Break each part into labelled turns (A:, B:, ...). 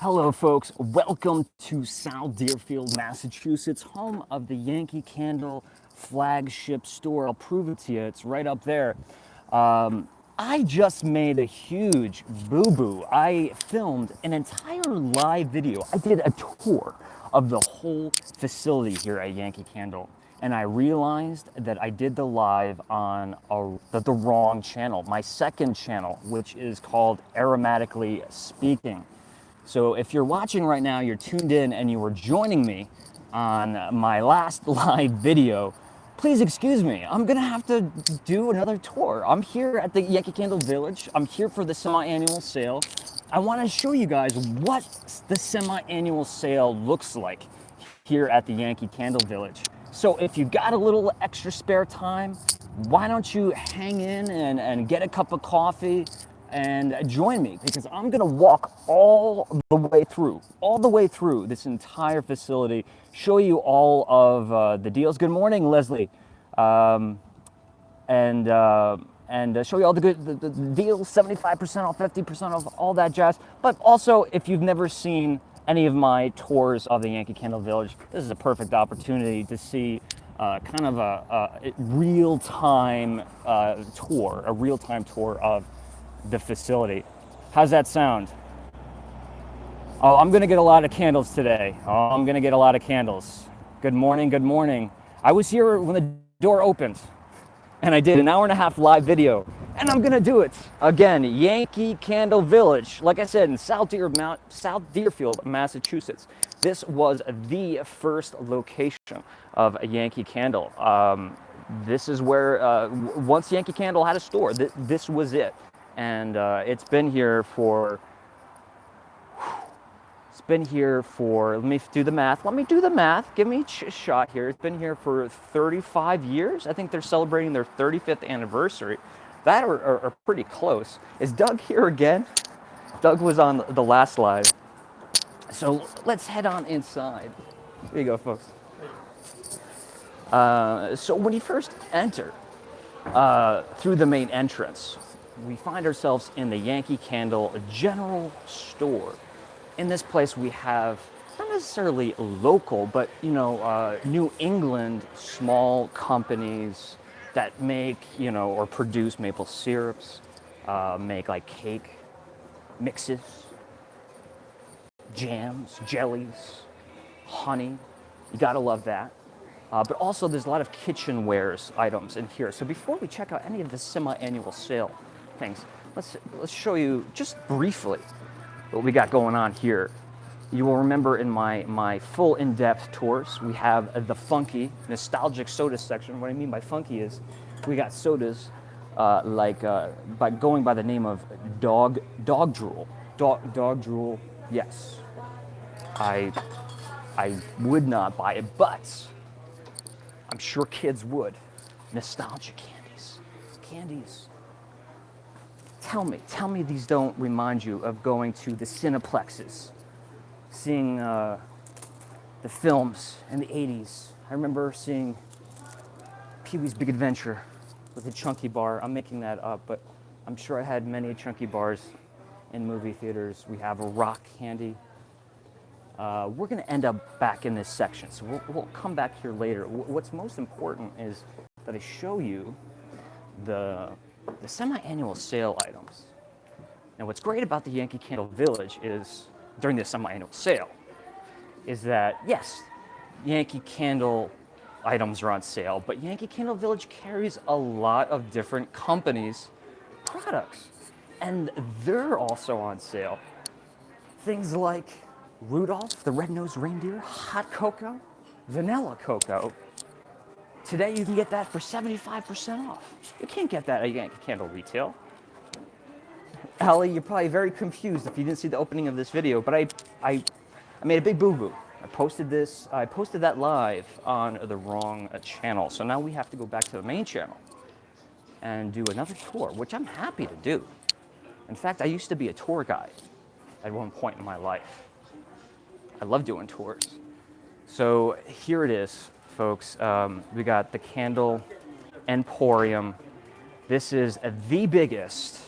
A: Hello, folks. Welcome to South Deerfield, Massachusetts, home of the Yankee Candle flagship store. I'll prove it to you. It's right up there. I just made a huge boo-boo. I filmed an entire live video. I did a tour of the whole facility here at Yankee Candle. And I realized that I did the live on the wrong channel, my second channel, which is called Aromatically Speaking. So if you're watching right now, you're tuned in and you were joining me on my last live video, please excuse me. I'm gonna have to do another tour. I'm here at the Yankee Candle Village. I'm here for the semi-annual sale. I wanna show you guys what the semi-annual sale looks like here at the Yankee Candle Village. So if you got a little extra spare time, why don't you hang in and get a cup of coffee and join me, because I'm gonna walk all the way through this entire facility, show you all of the deals. Good morning, Leslie. And show you all the deals, 75% off, 50% off, all that jazz. But also, if you've never seen any of my tours of the Yankee Candle Village, this is a perfect opportunity to see kind of a real-time tour of the facility. How's that sound? Oh, I'm gonna get a lot of candles today. Oh, I'm gonna get a lot of candles. Good morning, good morning. I was here when the door opened, and I did an hour-and-a-half live video, and I'm gonna do it again. Yankee Candle Village, like I said, in South Deerfield, Massachusetts. This was the first location of a Yankee Candle. This is where, once Yankee Candle had a store, this was it. And it's been here for, let me do the math, give me a shot here. It's been here for 35 years. I think they're celebrating their 35th anniversary. That are pretty close. Is Doug here again? Doug was on the last live. So let's head on inside. Here you go, folks. So when you first enter through the main entrance, we find ourselves in the Yankee Candle General Store. In this place, we have not necessarily local, but New England small companies that make or produce maple syrups, make like cake mixes, jams, jellies, honey. You gotta love that. But also, there's a lot of kitchenwares items in here. So before we check out any of the semi-annual sale things, let's show you just briefly what we got going on here. You will remember in my full in-depth tours, we have the funky, nostalgic soda section. What I mean by funky is we got sodas by going by the name of dog drool. Dog drool, yes. I would not buy it, but I'm sure kids would. Nostalgia candies. Tell me these don't remind you of going to the Cineplexes, seeing the films in the 80s. I remember seeing Pee-wee's Big Adventure with a chunky bar. I'm making that up, but I'm sure I had many chunky bars in movie theaters. We have a rock candy. We're gonna end up back in this section, so we'll come back here later. What's most important is that I show you the semi-annual sale items. Now, what's great about the Yankee Candle Village is, during this semi-annual sale, is that, yes, Yankee Candle items are on sale, but Yankee Candle Village carries a lot of different companies' products, and they're also on sale. Things like Rudolph the Red-Nosed Reindeer, hot cocoa, vanilla cocoa. Today you can get that for 75% off. You can't get that at Yankee Candle retail. Allie, you're probably very confused if you didn't see the opening of this video, but I made a big boo-boo. I posted that live on the wrong channel. So now we have to go back to the main channel and do another tour, which I'm happy to do. In fact, I used to be a tour guide at one point in my life. I love doing tours. So here it is, folks. We got the Candle Emporium. This is the biggest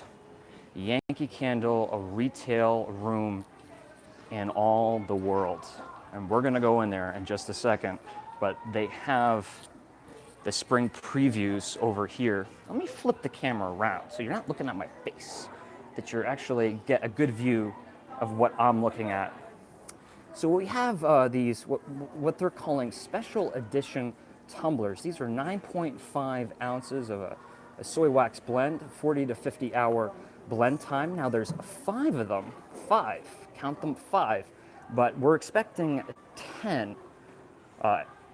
A: Yankee Candle retail room in all the world. And we're gonna go in there in just a second, but they have the spring previews over here. Let me flip the camera around so you're not looking at my face, that you're actually get a good view of what I'm looking at. So we have these, what they're calling special edition tumblers. These are 9.5 ounces of a soy wax blend, 40 to 50 hour blend time. Now there's 5 of them, 5, count them 5, but we're expecting 10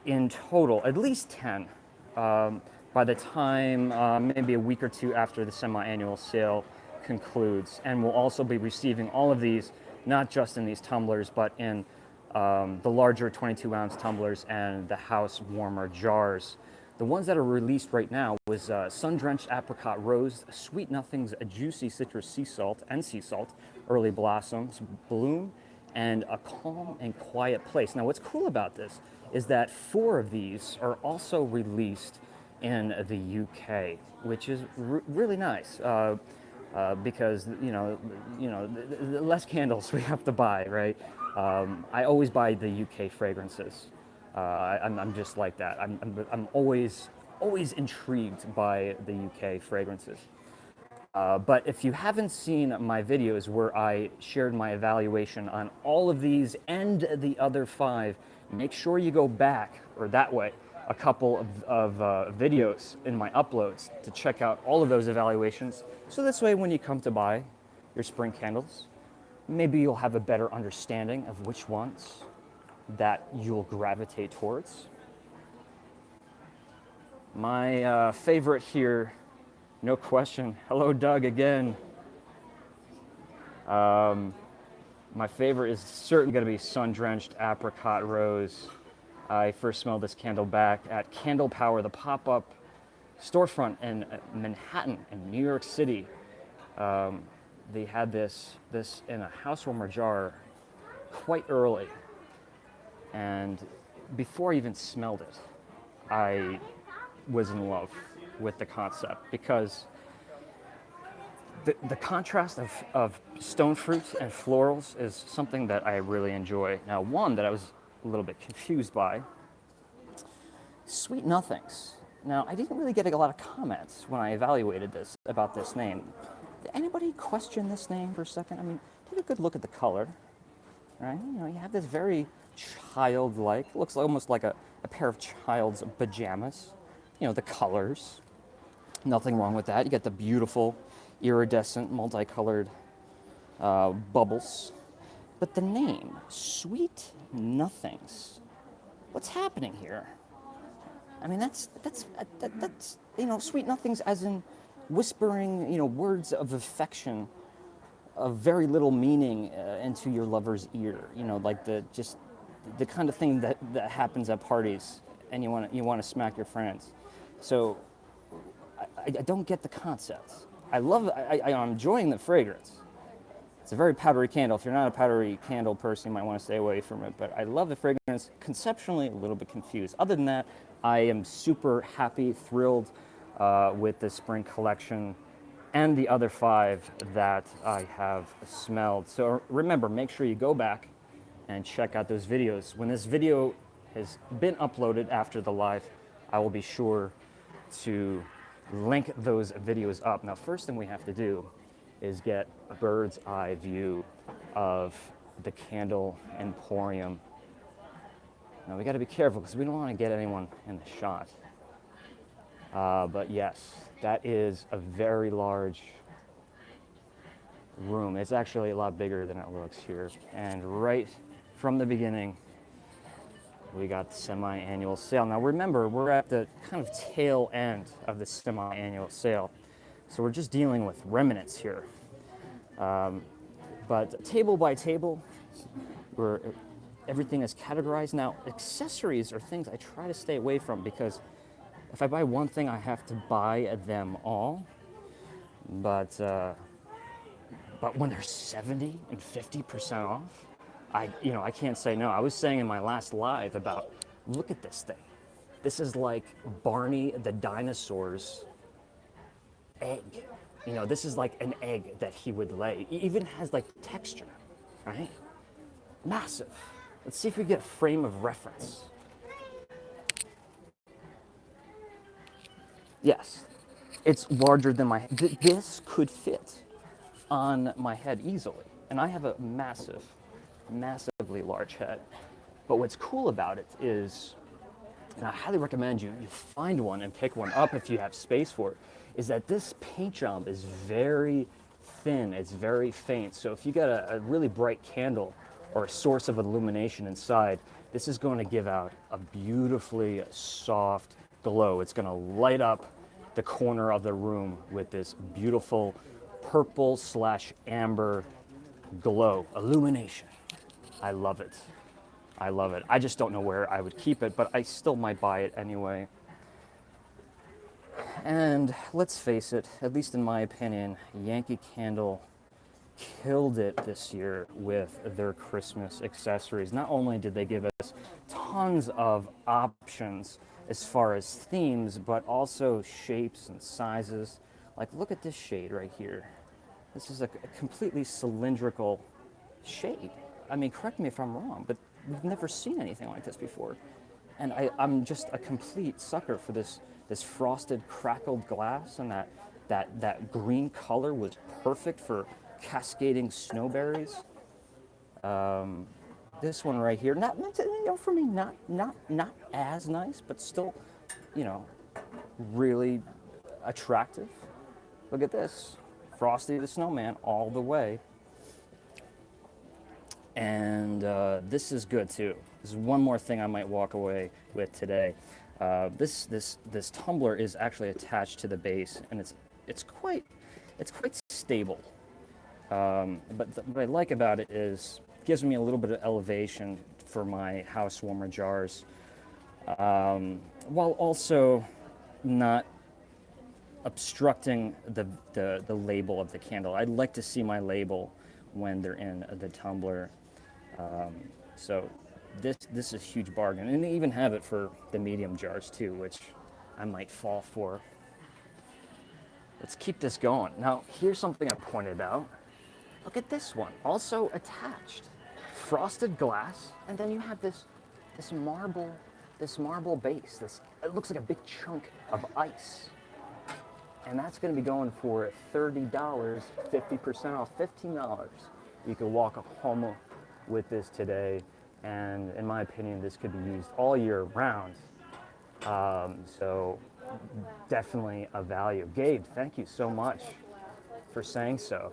A: in total, at least 10 by the time maybe a week or two after the semi-annual sale concludes. And we'll also be receiving all of these, not just in these tumblers, but in the larger 22-ounce tumblers and the house warmer jars. The ones that are released right now was Sun-Drenched Apricot Rose, Sweet Nothings, a Juicy Citrus Sea Salt, Early Blossoms, Bloom, and A Calm and Quiet Place. Now what's cool about this is that 4 of these are also released in the UK, which is really nice because the less candles we have to buy, right? I always buy the UK fragrances. I'm just like that. I'm always intrigued by the UK fragrances. But if you haven't seen my videos where I shared my evaluation on all of these and the other 5, make sure you go back, or that way, a couple of videos in my uploads to check out all of those evaluations. So this way, when you come to buy your spring candles, maybe you'll have a better understanding of which ones that you'll gravitate towards. My favorite here, no question. Hello, Doug, again. My favorite is certainly going to be Sun-Drenched Apricot Rose. I first smelled this candle back at Candle Power, the pop-up storefront in Manhattan, in New York City. They had this in a house warmer jar quite early. And before I even smelled it, I was in love with the concept because the contrast of stone fruits and florals is something that I really enjoy. Now, one that I was a little bit confused by, Sweet Nothings. Now, I didn't really get a lot of comments when I evaluated this about this name. Did anybody question this name for a second? I mean, take a good look at the color, right? You know, you have this very childlike, looks almost like a pair of child's pajamas. You know, the colors, nothing wrong with that. You get the beautiful iridescent, multicolored bubbles. But the name, Sweet Nothings, what's happening here? I mean, that's Sweet Nothings as in whispering, words of affection of very little meaning into your lover's ear. Like the kind of thing that happens at parties, and you want to smack your friends. So I don't get the concept. I'm enjoying the fragrance. It's a very powdery candle. If you're not a powdery candle person, you might want to stay away from it. But I love the fragrance. Conceptually, a little bit confused. Other than that, I am super happy, thrilled with the spring collection and the other 5 that I have smelled. So remember, make sure you go back and check out those videos. When this video has been uploaded after the live, I will be sure to link those videos up. Now, first thing we have to do is get a bird's eye view of the Candle Emporium. Now, we got to be careful because we don't want to get anyone in the shot. But yes, that is a very large room. It's actually a lot bigger than it looks here. And right from the beginning, we got the semi-annual sale. Now remember, we're at the kind of tail end of the semi-annual sale. So we're just dealing with remnants here. But table by table, where everything is categorized. Now, accessories are things I try to stay away from because if I buy one thing, I have to buy them all. But when they're 70 and 50% off, I can't say no. I was saying in my last live about, look at this thing. This is like Barney the dinosaur's egg. This is like an egg that he would lay. It even has like texture, right? Massive. Let's see if we get a frame of reference. Yes, it's larger than my head. This could fit on my head easily. And I have a massively large head. But what's cool about it is, and I highly recommend you find one and pick one up if you have space for it, is that this paint job is very thin, it's very faint. So if you got a really bright candle or a source of illumination inside, this is going to give out a beautifully soft glow. It's going to light up the corner of the room with this beautiful purple / amber glow, illumination. I love it. I love it. I just don't know where I would keep it, but I still might buy it anyway. And let's face it, at least in my opinion, Yankee Candle killed it this year with their Christmas accessories. Not only did they give us tons of options as far as themes, but also shapes and sizes. Like, look at this shade right here. This is a completely cylindrical shade. I mean, correct me if I'm wrong, but we've never seen anything like this before. And I'm just a complete sucker for this frosted, crackled glass, and that green color was perfect for cascading snowberries. This one right here, not for me, not as nice, but still, really attractive. Look at this, Frosty the Snowman all the way. And this is good too. This is one more thing I might walk away with today. This tumbler is actually attached to the base, and it's quite stable. But what I like about it is it gives me a little bit of elevation for my house warmer jars, while also not obstructing the label of the candle. I'd like to see my label when they're in the tumbler. So this is a huge bargain, and they even have it for the medium jars too, which I might fall for. Let's keep this going. Now, here's something I pointed out. Look at this one, also attached, frosted glass, and then you have this marble base. It looks like a big chunk of ice, and that's going to be going for $30, 50% off, $15. You could walk home with this today, and in my opinion, this could be used all year round. So definitely a value. Gabe, thank you so much for saying so.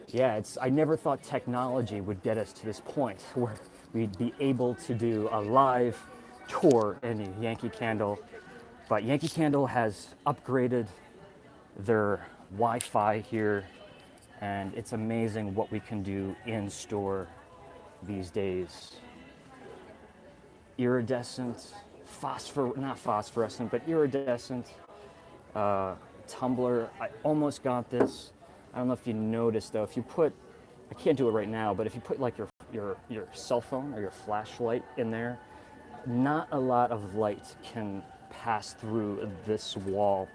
A: Yeah, I never thought technology would get us to this point where we'd be able to do a live tour in Yankee Candle, but Yankee Candle has upgraded their Wi-Fi here, and it's amazing what we can do in store these days. Iridescent, not phosphorescent, but iridescent tumbler. I almost got this. I don't know if you noticed though, if you put, I can't do it right now, but if you put like your cell phone or your flashlight in there, not a lot of light can pass through this wall.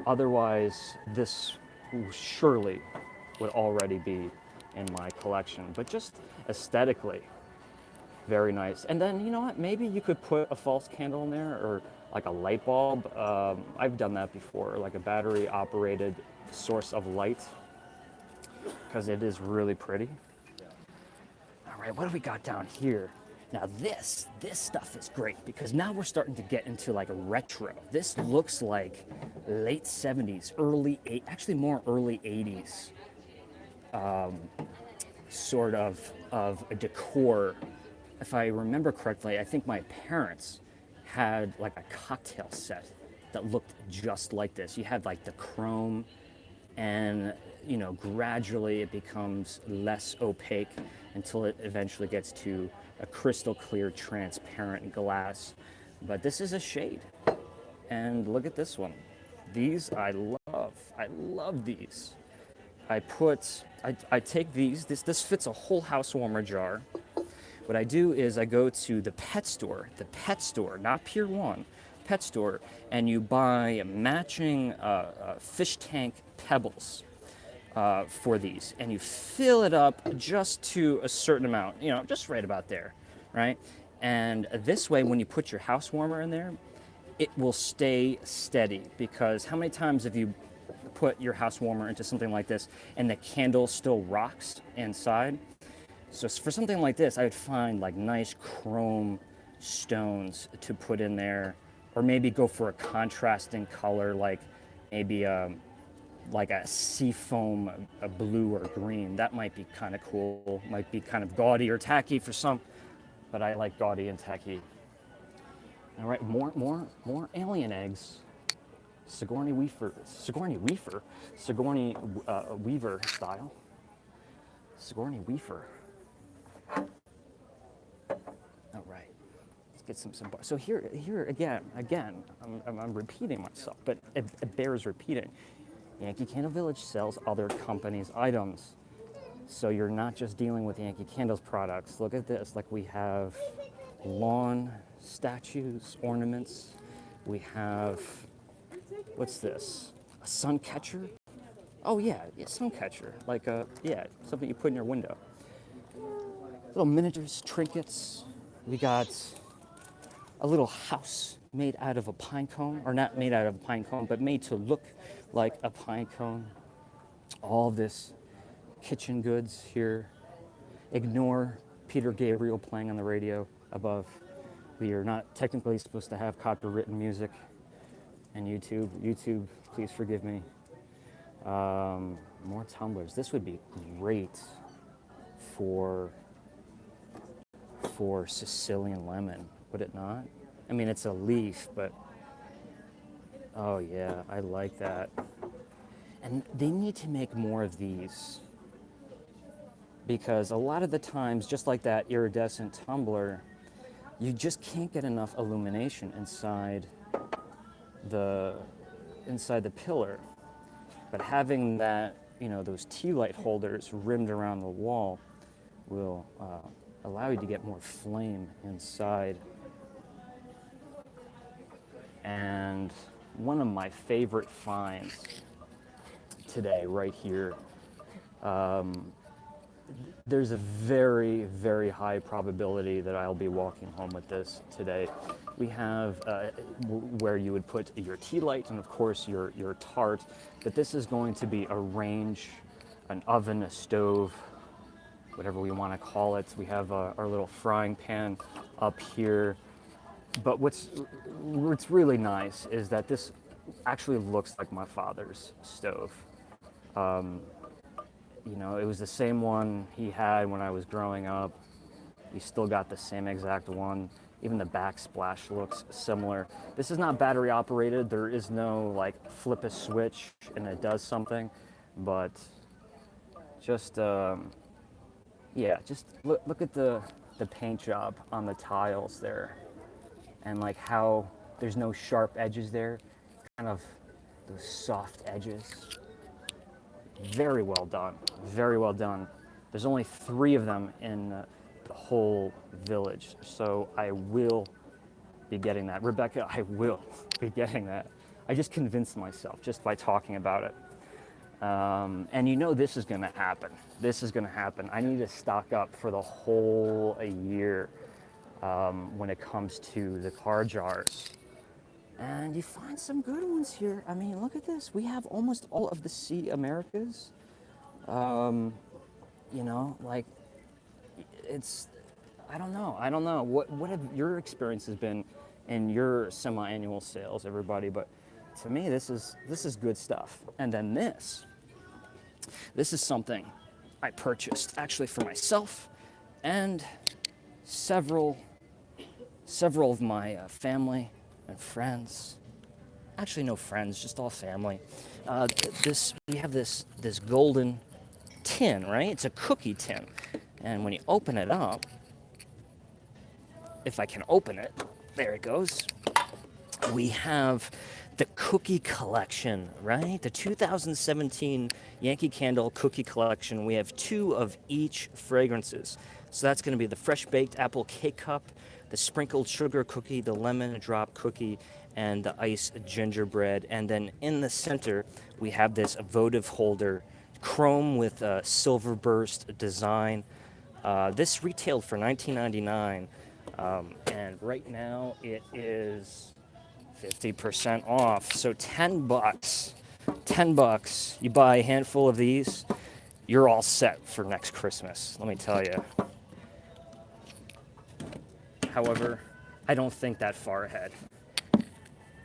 A: Otherwise, this surely would already be in my collection, but just aesthetically, very nice. And then, you know what, maybe you could put a false candle in there, or like a light bulb. I've done that before, like a battery operated source of light, because it is really pretty. All right, what do we got down here? Now this stuff is great, because now we're starting to get into like a retro. This looks like late 70s, actually more early 80s, sort of a decor. If I remember correctly, I think my parents had like a cocktail set that looked just like this. You had like the chrome, and gradually it becomes less opaque until it eventually gets to a crystal clear transparent glass. But this is a shade, and look at this one. These I love these. I take these, this fits a whole house warmer jar. What I do is I go to the pet store, not Pier 1, pet store, and you buy matching fish tank pebbles. for these, and you fill it up just to a certain amount, you know, just right about there, right? And this way, when you put your house warmer in there, it will stay steady, because how many times have you put your house warmer into something like this and the candle still rocks inside? So for something like this, I would find like nice chrome stones to put in there, or maybe go for a contrasting color, maybe like a seafoam, a blue or green. That might be kind of cool. Might be kind of gaudy or tacky for some, but I like gaudy and tacky. All right, more alien eggs. Sigourney Weaver style. Sigourney Weaver. All right, let's get some. So here again, I'm repeating myself, but it bears repeating. Yankee Candle Village sells other companies' items, so you're not just dealing with Yankee Candle's products. Look at this. Like, we have lawn statues, ornaments. We have, what's this? A sun catcher? Oh yeah, sun catcher. Like something you put in your window. Little miniatures, trinkets. We got a little house made out of a pine cone, or not made out of a pine cone, but made to look like a pine cone. All this kitchen goods here. Ignore Peter Gabriel playing on the radio above. We are not technically supposed to have copywritten music. And YouTube, please forgive me. More tumblers. This would be great for Sicilian lemon, would it not? I mean, it's a leaf, but oh yeah, I like that. And they need to make more of these, because a lot of the times, just like that iridescent tumbler, you just can't get enough illumination inside the pillar. But having that, you know, those tea light holders rimmed around the wall will allow you to get more flame inside. And one of my favorite finds today, right here, there's a very, very high probability that I'll be walking home with this today. We have where you would put your tea light and, of course, your tart. But this is going to be a range, an oven, a stove, whatever we want to call it. We have our little frying pan up here. But what's really nice is that this actually looks like my father's stove. You know, it was the same one he had when I was growing up. We still got the same exact one. Even the backsplash looks similar. This is not battery operated. There is no like flip a switch and it does something. But just, just look at the paint job on the tiles there. And like how there's no sharp edges there. Kind of those soft edges. Very well done, very well done. There's only 3 of them in the whole village, so I will be getting that. Rebecca, I will be getting that. I just convinced myself just by talking about it. And you know this is gonna happen. This is gonna happen. I need to stock up for the whole year when it comes to the car jars. And you find some good ones here. I mean, look at this. We have almost all of the C Americas. You know, like, it's, I don't know. What have your experiences been in your semi-annual sales, everybody? But to me, this is good stuff. And then this is something I purchased actually for myself and several of my family and friends. Actually, no friends, just all family. We have this golden tin, right? It's a cookie tin. And when you open it up, if I can open it, there it goes. We have the cookie collection, right? The 2017 Yankee Candle cookie collection. We have 2 of each fragrances. So that's going to be the fresh baked apple cake cup, the sprinkled sugar cookie, the lemon drop cookie, and the ice gingerbread. And then in the center, we have this votive holder
B: chrome with a silver burst design. This retailed for $19.99, and right now it is 50% off. So 10 bucks. 10 bucks. You buy a handful of these, you're all set for next Christmas, let me tell you. However, I don't think that far ahead.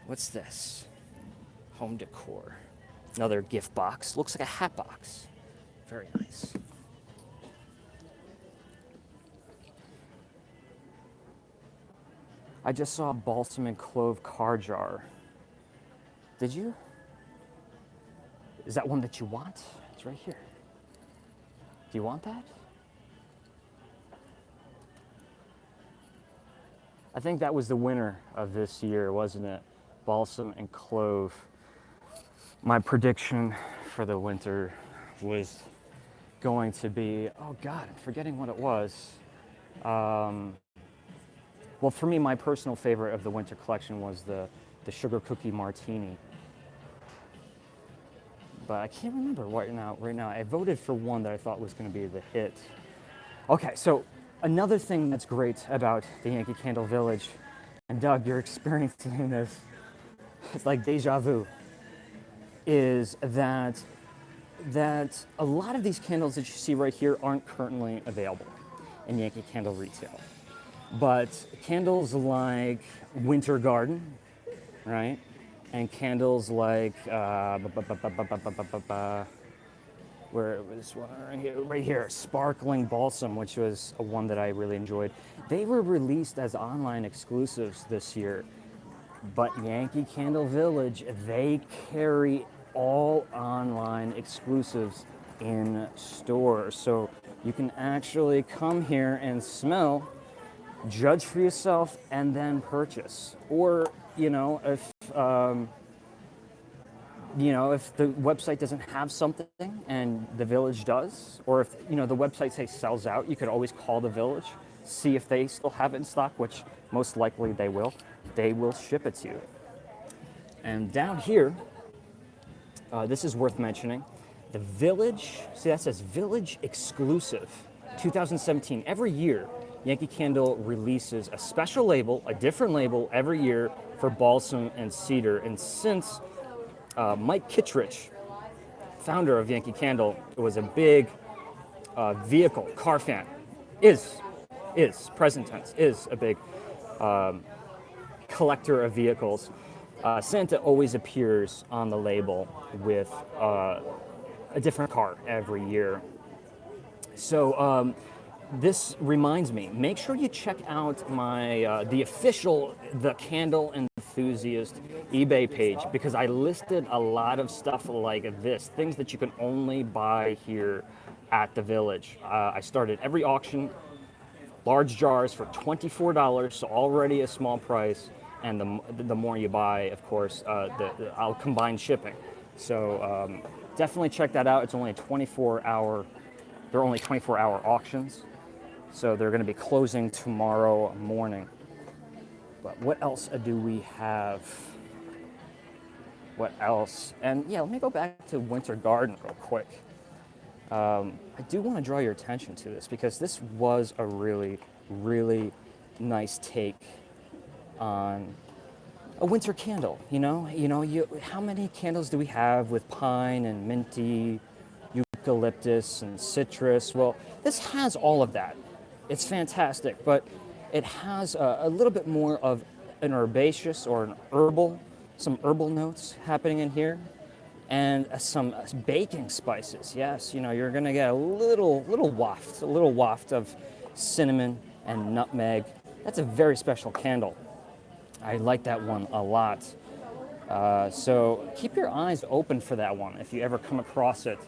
B: What's this? Home decor. Another gift box. Looks like a hat box. Very nice. I just saw a balsam and clove car jar. Did you? Is that one that you want? It's right here. Do you want that? I think that was the winner of this year, wasn't it? Balsam and clove. My prediction for the winter was going to be, oh God, I'm forgetting what it was. Well, for me, my personal favorite of the winter collection was the sugar cookie martini. But I can't remember right now. I voted for one that I thought was going to be the hit. Okay, so another thing that's great about the Yankee Candle Village, and Doug, you're experiencing this, it's like deja vu, is that a lot of these candles that you see right here aren't currently available in Yankee Candle retail. But candles like Winter Garden, right? And candles like, where it was one right here, Sparkling Balsam, which was a one that I really enjoyed. They were released as online exclusives this year, but Yankee Candle Village, they carry all online exclusives in stores. So you can actually come here and smell, judge for yourself, and then purchase. Or, if the website doesn't have something and the village does, or if, the website, say, sells out, you could always call the village, see if they still have it in stock, which most likely they will. They will ship it to you. And down here, this is worth mentioning, the Village, see that says Village Exclusive 2017. Every year, Yankee Candle releases a special label, a different label every year for balsam and cedar. And since Mike Kittredge, founder of Yankee Candle, was a big car fan, present tense, is a big collector of vehicles. Santa always appears on the label with a different car every year. So this reminds me, make sure you check out my the official The Candle Enthusiast eBay page, because I listed a lot of stuff like this, things that you can only buy here at the village. I started every auction, large jars for $24, so already a small price, and the more you buy, of course, I'll combine shipping. So definitely check that out. It's only they're only 24-hour auctions, so they're going to be closing tomorrow morning. But what else do we have? What else? And yeah, let me go back to Winter Garden real quick. I do want to draw your attention to this, because this was a really, really nice take on a winter candle. How many candles do we have with pine and minty, eucalyptus and citrus? Well, this has all of that. It's fantastic, but it has a little bit more of an herbaceous or some herbal notes happening in here, and some baking spices. Yes, you're gonna get a little waft of cinnamon and nutmeg. That's a very special candle. I like that one a lot. So keep your eyes open for that one if you ever come across it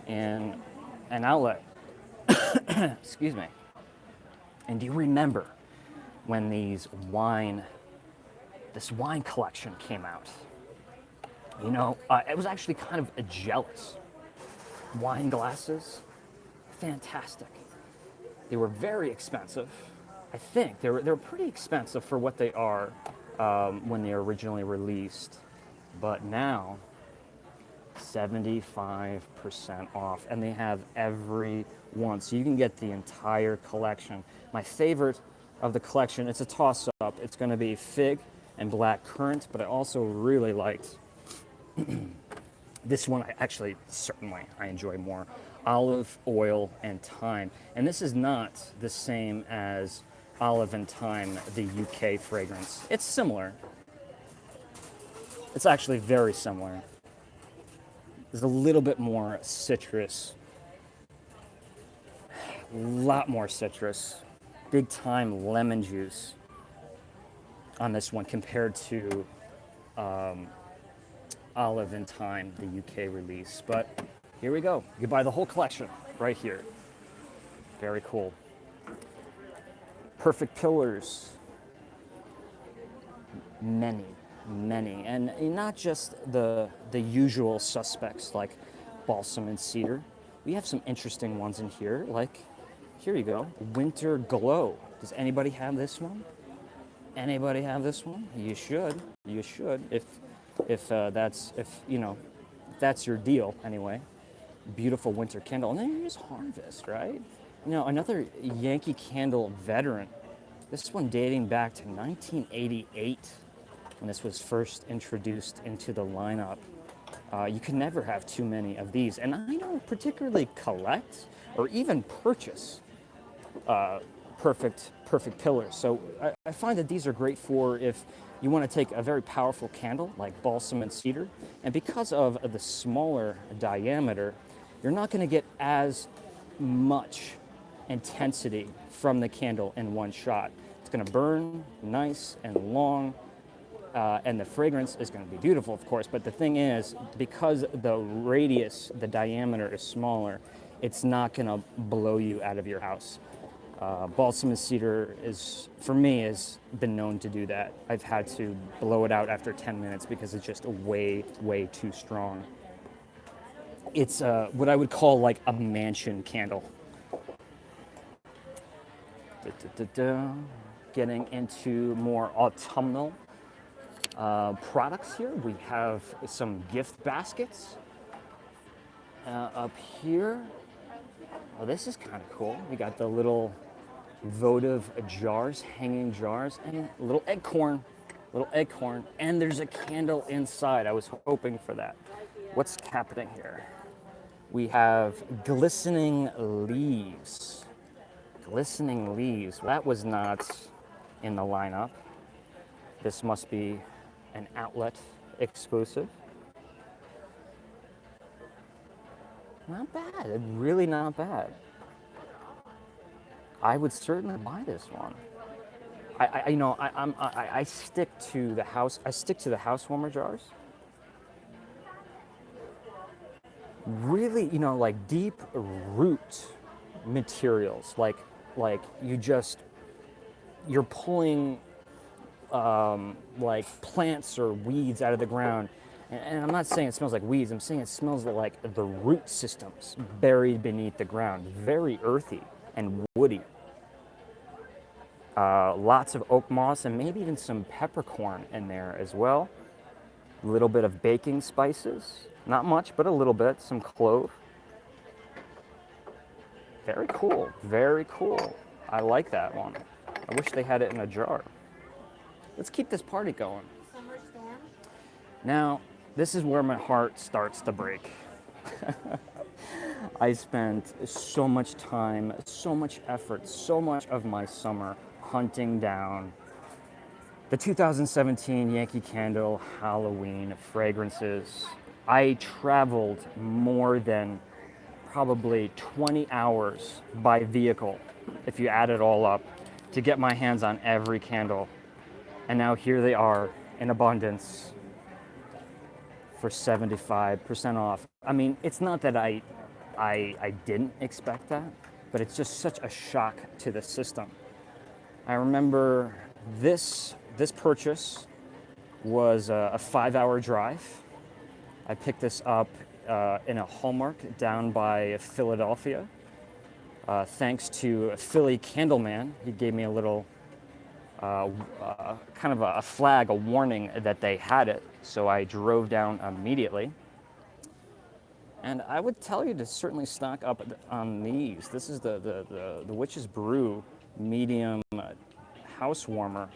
B: in an outlet. Excuse me. And do you remember when this wine collection came out? It was actually kind of a jealous. Wine glasses, fantastic. They were very expensive. I think they were pretty expensive for what they are when they were originally released. But now 75% off, and they have every one, so you can get the entire collection. My favorite of the collection, it's a toss-up. It's going to be fig and black currant, but I also really liked this one. I enjoy more, olive oil and thyme. And this is not the same as olive and thyme, the UK fragrance. It's similar. It's actually very similar. There's a little bit more citrus, a lot more citrus, big time lemon juice on this one compared to olive and thyme, the UK release. But here we go. You can buy the whole collection right here. Very cool. Perfect pillars. Many, and not just the usual suspects like balsam and cedar. We have some interesting ones in here, like, here you go, Winter Glow. Does anybody have this one? Anybody have this one? You should. You should, if that's your deal anyway. Beautiful winter candle. And then here's Harvest, right? You know, another Yankee Candle veteran. This one dating back to 1988 when this was first introduced into the lineup. You can never have too many of these. And I don't particularly collect or even purchase perfect pillars. So I find that these are great for if you want to take a very powerful candle like balsam and cedar. And because of the smaller diameter, you're not going to get as much intensity from the candle in one shot. It's going to burn nice and long. And the fragrance is going to be beautiful, of course, but the thing is, because the radius, the diameter is smaller, it's not going to blow you out of your house. Balsam and cedar for me, has been known to do that. I've had to blow it out after 10 minutes because it's just way too strong. It's what I would call like a mansion candle. Getting into more autumnal products here. We have some gift baskets up here. Oh, this is kind of cool. We got the little votive jars, hanging jars, and a little acorn, and there's a candle inside. I was hoping for that. What's happening here? We have glistening leaves. Glistening leaves. That was not in the lineup. This must be an outlet exclusive. Not bad, really not bad. I would certainly buy this one. I stick to the house. I stick to the house warmer jars. Really, like deep root materials, like you're pulling like plants or weeds out of the ground. And I'm not saying it smells like weeds, I'm saying it smells like the root systems buried beneath the ground. Very earthy and woody. Lots of oak moss and maybe even some peppercorn in there as well. A little bit of baking spices. Not much, but a little bit. Some clove. Very cool, very cool. I like that one. I wish they had it in a jar. Let's keep this party going.
C: Summer storm.
B: Now, this is where my heart starts to break. I spent so much time, so much effort, so much of my summer hunting down the 2017 Yankee Candle Halloween fragrances. I traveled more than probably 20 hours by vehicle, if you add it all up, to get my hands on every candle. And now here they are in abundance for 75% off. I mean, it's not that I didn't expect that, but it's just such a shock to the system. I remember this purchase was a 5-hour drive. I picked this up in a Hallmark down by Philadelphia. Thanks to Philly Candleman, he gave me a little kind of a flag, a warning that they had it. So I drove down immediately. And I would tell you to certainly stock up on these. This is the Witch's Brew medium house warmer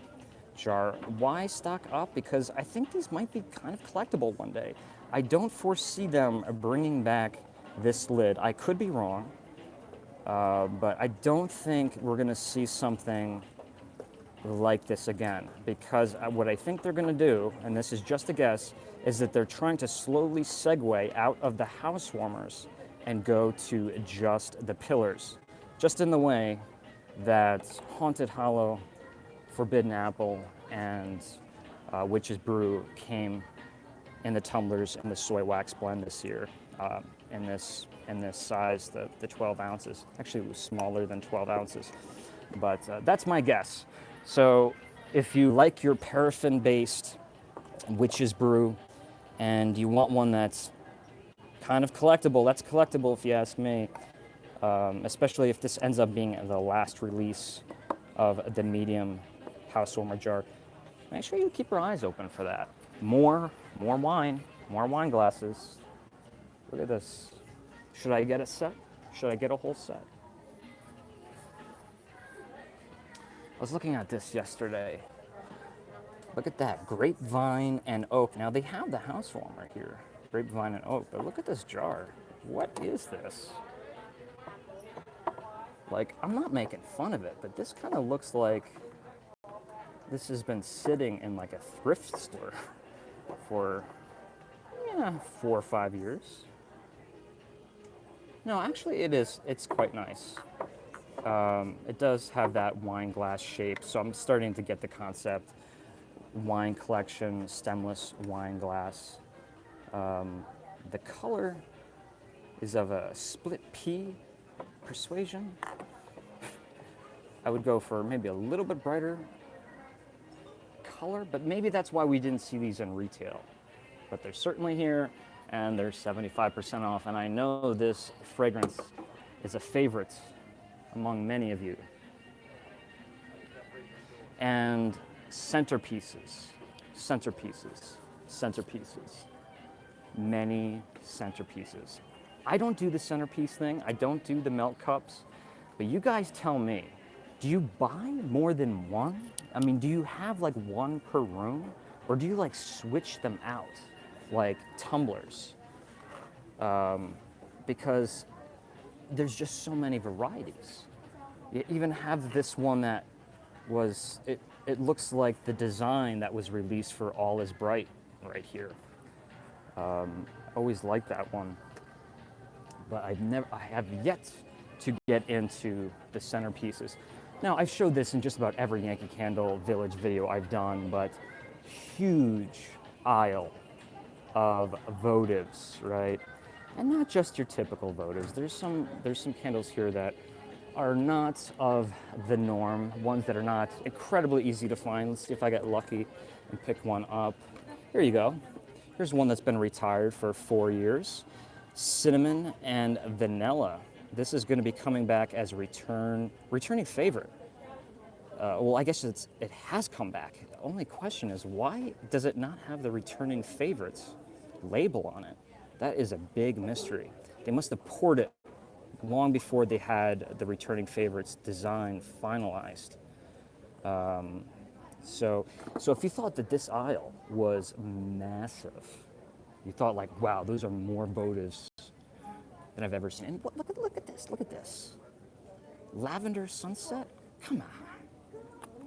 B: jar. Why stock up? Because I think these might be kind of collectible one day. I don't foresee them bringing back this lid. I could be wrong, but I don't think we're going to see something like this again, because what I think they're going to do, and this is just a guess, is that they're trying to slowly segue out of the house warmers and go to just the pillars, just in the way that Haunted Hollow, Forbidden Apple, and Witch's Brew came in the tumblers and the soy wax blend this year, in this size, the 12 ounces. Actually, it was smaller than 12 ounces, but that's my guess. So if you like your paraffin-based Witch's Brew and you want one that's kind of collectible, that's collectible if you ask me, especially if this ends up being the last release of the medium house warmer jar. Make sure you keep your eyes open for that. More wine glasses. Look at this. Should I get a set? Should I get a whole set? I was looking at this yesterday. Look at that, grapevine and oak. Now they have the house warmer here, grapevine and oak, but look at this jar. What is this? Like, I'm not making fun of it, but this kind of looks like this has been sitting in like a thrift store for 4 or 5 years. No, actually it's quite nice. It does have that wine glass shape, so I'm starting to get the concept. Wine collection, stemless wine glass. The color is of a split pea persuasion. I would go for maybe a little bit brighter color, but maybe that's why we didn't see these in retail. But they're certainly here, and they're 75% off, and I know this fragrance is a favorite among many of you. And centerpieces. Many centerpieces. I don't do the centerpiece thing. I don't do the melt cups. But you guys tell me, do you buy more than one? I mean, do you have like one per room? Or do you like switch them out like tumblers? Because there's just so many varieties. You even have this one that was, it looks like the design that was released for All Is Bright right here. Always liked that one. But I have yet to get into the centerpieces. Now, I've showed this in just about every Yankee Candle Village video I've done, but huge aisle of votives, right? And not just your typical votives. There's some candles here that are not of the norm, ones that are not incredibly easy to find. Let's see if I get lucky and pick one up. Here you go. Here's one that's been retired for 4 years. Cinnamon and vanilla. This is going to be coming back as a returning favorite. Well, I guess it has come back. The only question is, why does it not have the returning favorites label on it? That is a big mystery. They must have poured it long before they had the returning favorites design finalized. So if you thought that this aisle was massive, you thought like, wow, those are more votives than I've ever seen. And look at this. Lavender Sunset? Come on.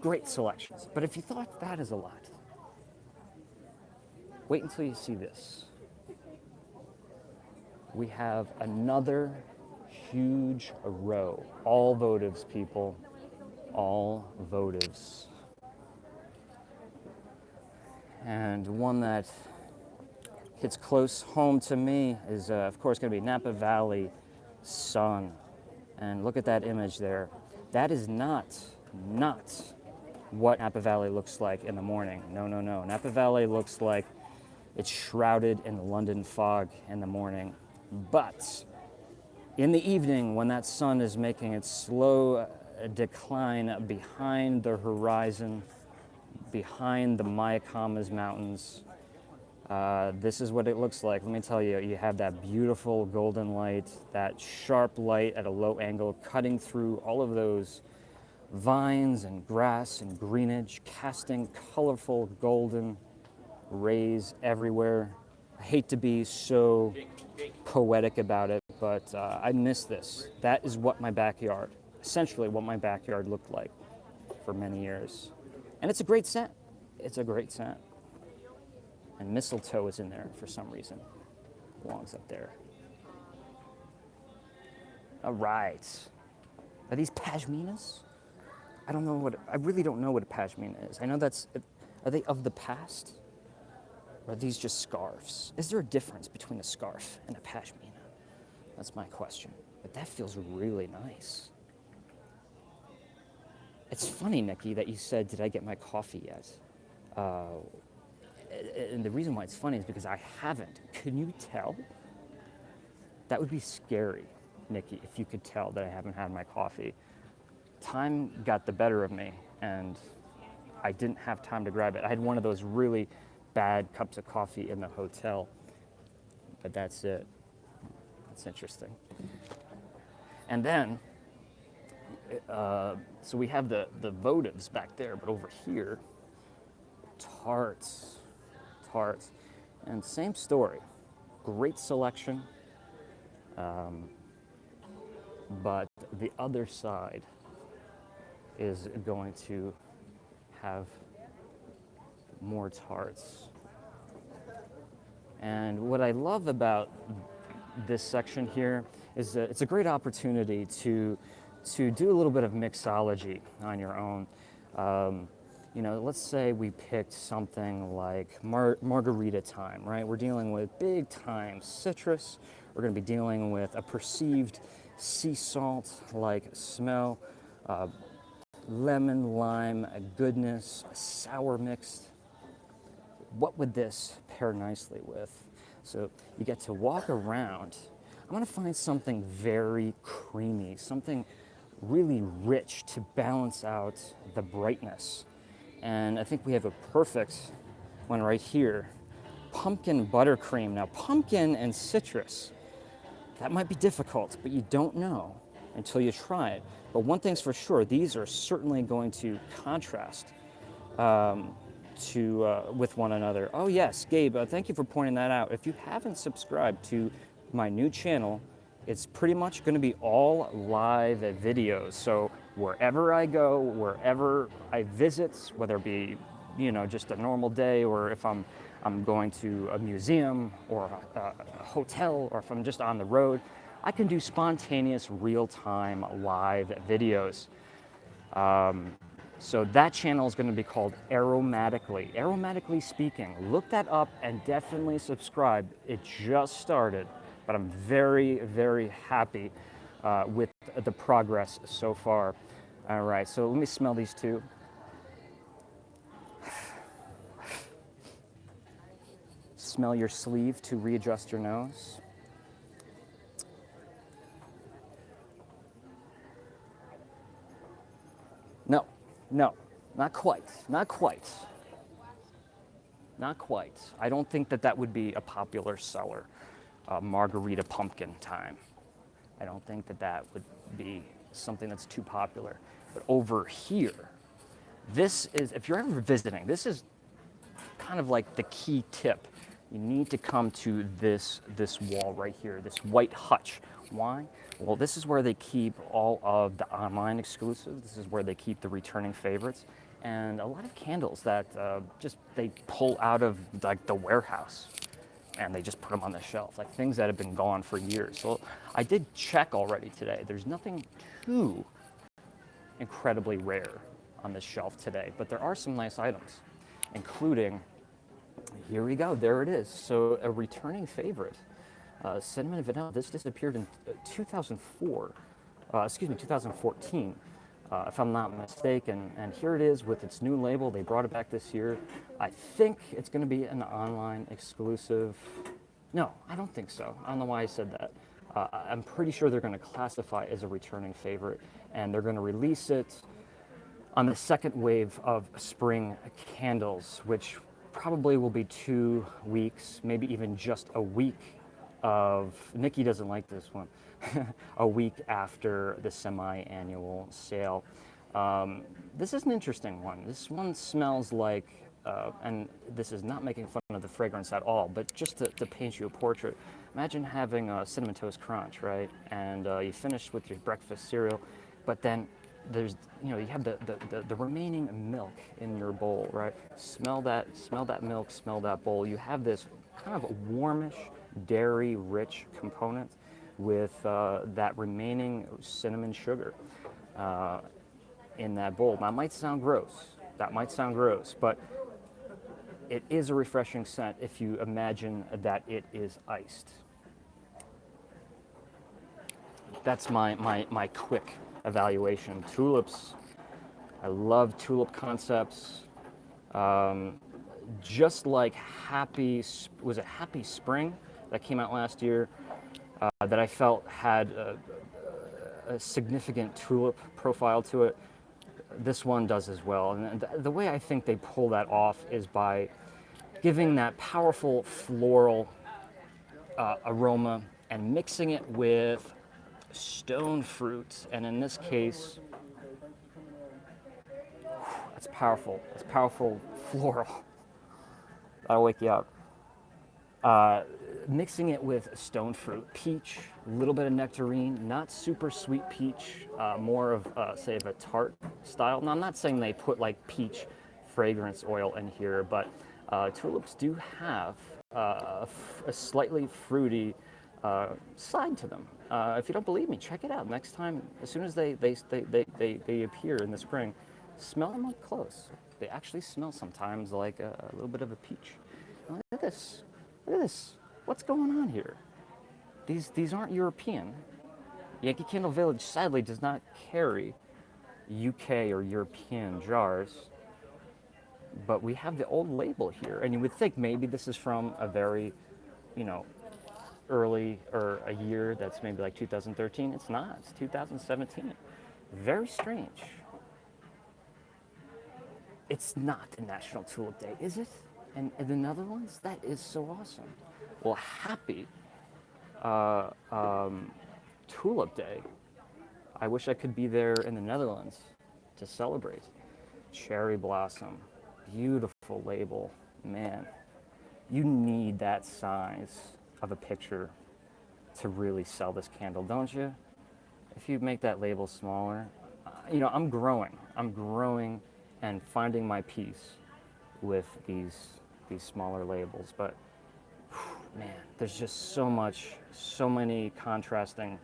B: Great selections. But if you thought that is a lot, wait until you see this. We have another huge row. All votives, people. All votives. And one that hits close home to me is, of course, going to be Napa Valley Sun. And look at that image there. That is not what Napa Valley looks like in the morning. No. Napa Valley looks like it's shrouded in London fog in the morning. But in the evening, when that sun is making its slow decline behind the horizon, behind the Mayacamas Mountains, This is what it looks like. Let me tell you, you have that beautiful golden light, that sharp light at a low angle cutting through all of those vines and grass and greenage, casting colorful golden rays everywhere. I hate to be so poetic about it, but I miss this. That is what my backyard, essentially what my backyard looked like for many years. And it's a great scent. It's a great scent. And mistletoe is in there for some reason. Belongs up there. All right. Are these pashminas? I really don't know what a pashmina is. I know are they of the past? Or are these just scarves? Is there a difference between a scarf and a pashmina? That's my question. But that feels really nice. It's funny, Nikki, that you said, did I get my coffee yet? And the reason why it's funny is because I haven't. Can you tell? That would be scary, Nikki, if you could tell that I haven't had my coffee. Time got the better of me, and I didn't have time to grab it. I had one of those really bad cups of coffee in the hotel, but that's it. That's interesting. And then, so we have the votives back there, but over here, tarts. And same story, great selection, but the other side is going to have more tarts. And what I love about this section here is that it's a great opportunity to do a little bit of mixology on your own. Let's say we picked something like margarita time, right? We're dealing with big time citrus. We're going to be dealing with a perceived sea salt like smell, lemon, lime, a goodness, a sour mixed. What would this pair nicely with? So you get to walk around. I'm going to find something very creamy, something really rich to balance out the brightness. And I think we have a perfect one right here. Pumpkin buttercream. Now, pumpkin and citrus, that might be difficult, but you don't know until you try it. But one thing's for sure, these are certainly going to contrast with one another. Oh yes, Gabe, thank you for pointing that out. If you haven't subscribed to my new channel, it's pretty much going to be all live videos. So wherever I go, wherever I visit, whether it be, just a normal day, or if I'm going to a museum or a hotel, or if I'm just on the road, I can do spontaneous, real-time, live videos. So that channel is going to be called Aromatically Speaking. Look that up and definitely subscribe. It just started, but I'm very, very happy with the progress so far. All right, so let me smell these two. Smell your sleeve to readjust your nose. No, not quite. I don't think that would be a popular seller, margarita pumpkin time. I don't think that would be something that's too popular. But over here, this is, if you're ever visiting, this is kind of like the key tip. You need to come to this wall right here, this white hutch. Why? Well, this is where they keep all of the online exclusives. This is where they keep the returning favorites, and a lot of candles that they pull out of like the warehouse, and they just put them on the shelf, like things that have been gone for years. So I did check already today. There's nothing too incredibly rare on this shelf today, but there are some nice items, including, here we go, there it is. So a returning favorite, cinnamon and vanilla. This disappeared in 2014, if I'm not mistaken. And here it is with its new label. They brought it back this year. I think it's going to be an online exclusive. No, I don't think so. I don't know why I said that. I'm pretty sure they're going to classify it as a returning favorite, and they're going to release it on the second wave of spring candles, which probably will be 2 weeks, maybe even just a week of, Nikki doesn't like this one, a week after the semi-annual sale. This is an interesting one. This one smells like, and this is not making fun of the fragrance at all, but just to paint you a portrait, imagine having a Cinnamon Toast Crunch, right? And you finish with your breakfast cereal, but then there's, you have the remaining milk in your bowl, right? Smell that milk, smell that bowl. You have this kind of warmish, dairy-rich component with that remaining cinnamon sugar in that bowl. Now, that might sound gross, but it is a refreshing scent if you imagine that it is iced. That's my quick evaluation. Tulips, I love tulip concepts. Just like Happy Spring that came out last year, that I felt had a significant tulip profile to it. This one does as well. And the way I think they pull that off is by giving that powerful floral aroma and mixing it with stone fruit. And in this case, that's powerful. It's powerful floral. That'll wake you up. Mixing it with stone fruit, peach, a little bit of nectarine, not super sweet peach, more of, say, of a tart style. Now, I'm not saying they put like peach fragrance oil in here, but tulips do have a slightly fruity side to them. If you don't believe me, check it out. Next time, as soon as they appear in the spring, smell them up close. They actually smell sometimes like a little bit of a peach. Now, look at this. Look at this. What's going on here? These aren't European. Yankee Candle Village sadly does not carry UK or European jars, but we have the old label here, and you would think maybe this is from a very, early, or a year that's maybe like 2013. It's not. It's 2017. Very strange. It's not a National Tulip Day, is it? And the Netherlands? That is so awesome. Well, happy Tulip Day. I wish I could be there in the Netherlands to celebrate. Cherry blossom, beautiful label. Man, you need that size of a picture to really sell this candle, don't you? If you make that label smaller, I'm growing and finding my peace with these smaller labels, but man, there's just so many contrasting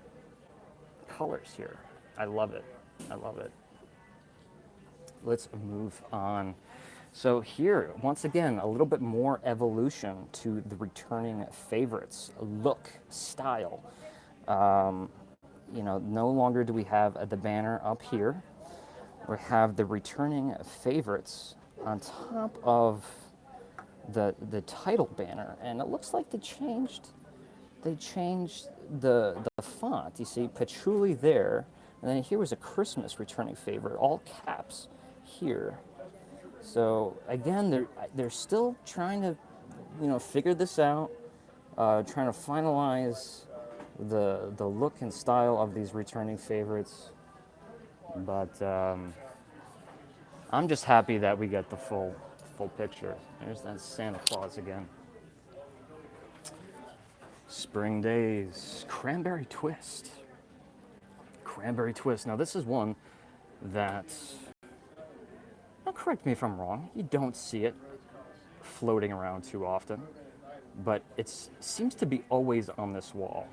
B: colors here. I love it. Let's move on. So here, once again, a little bit more evolution to the returning favorites, look, style. No longer do we have the banner up here. We have the returning favorites on top of the title banner, and it looks like they changed the font. You see patchouli there, and then here was a Christmas returning favorite, all caps here. So again, they're still trying to figure this out, trying to finalize the look and style of these returning favorites. But I'm just happy that we get the full picture. There's that Santa Claus again. Spring Days, Cranberry Twist. Now this is one that, now correct me if I'm wrong, you don't see it floating around too often, but it seems to be always on this wall.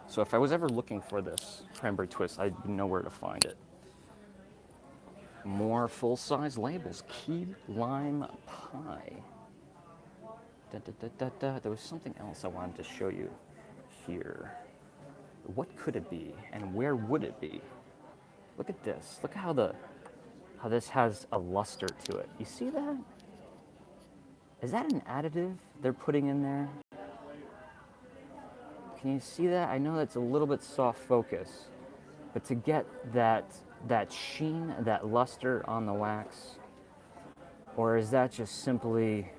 B: So if I was ever looking for this Cranberry Twist, I'd know where to find it. More full-size labels. Key Lime Pie. There was something else I wanted to show you here. What could it be, and where would it be? Look at this. Look how this has a luster to it. You see that? Is that an additive they're putting in there? Can you see that? I know that's a little bit soft focus, but to get that sheen, that luster on the wax, Or is that just simply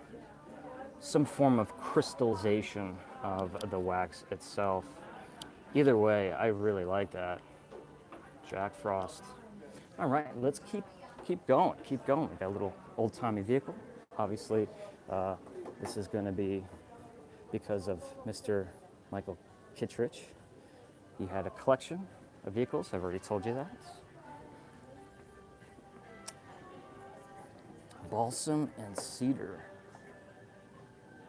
B: some form of crystallization of the wax itself? Either way, I really like that. Jack Frost. All right, let's keep going. Keep going. We got a little old-timey vehicle. Obviously, this is going to be because of Mr. Michael Kittredge. He had a collection of vehicles. I've already told you that. Balsam and cedar.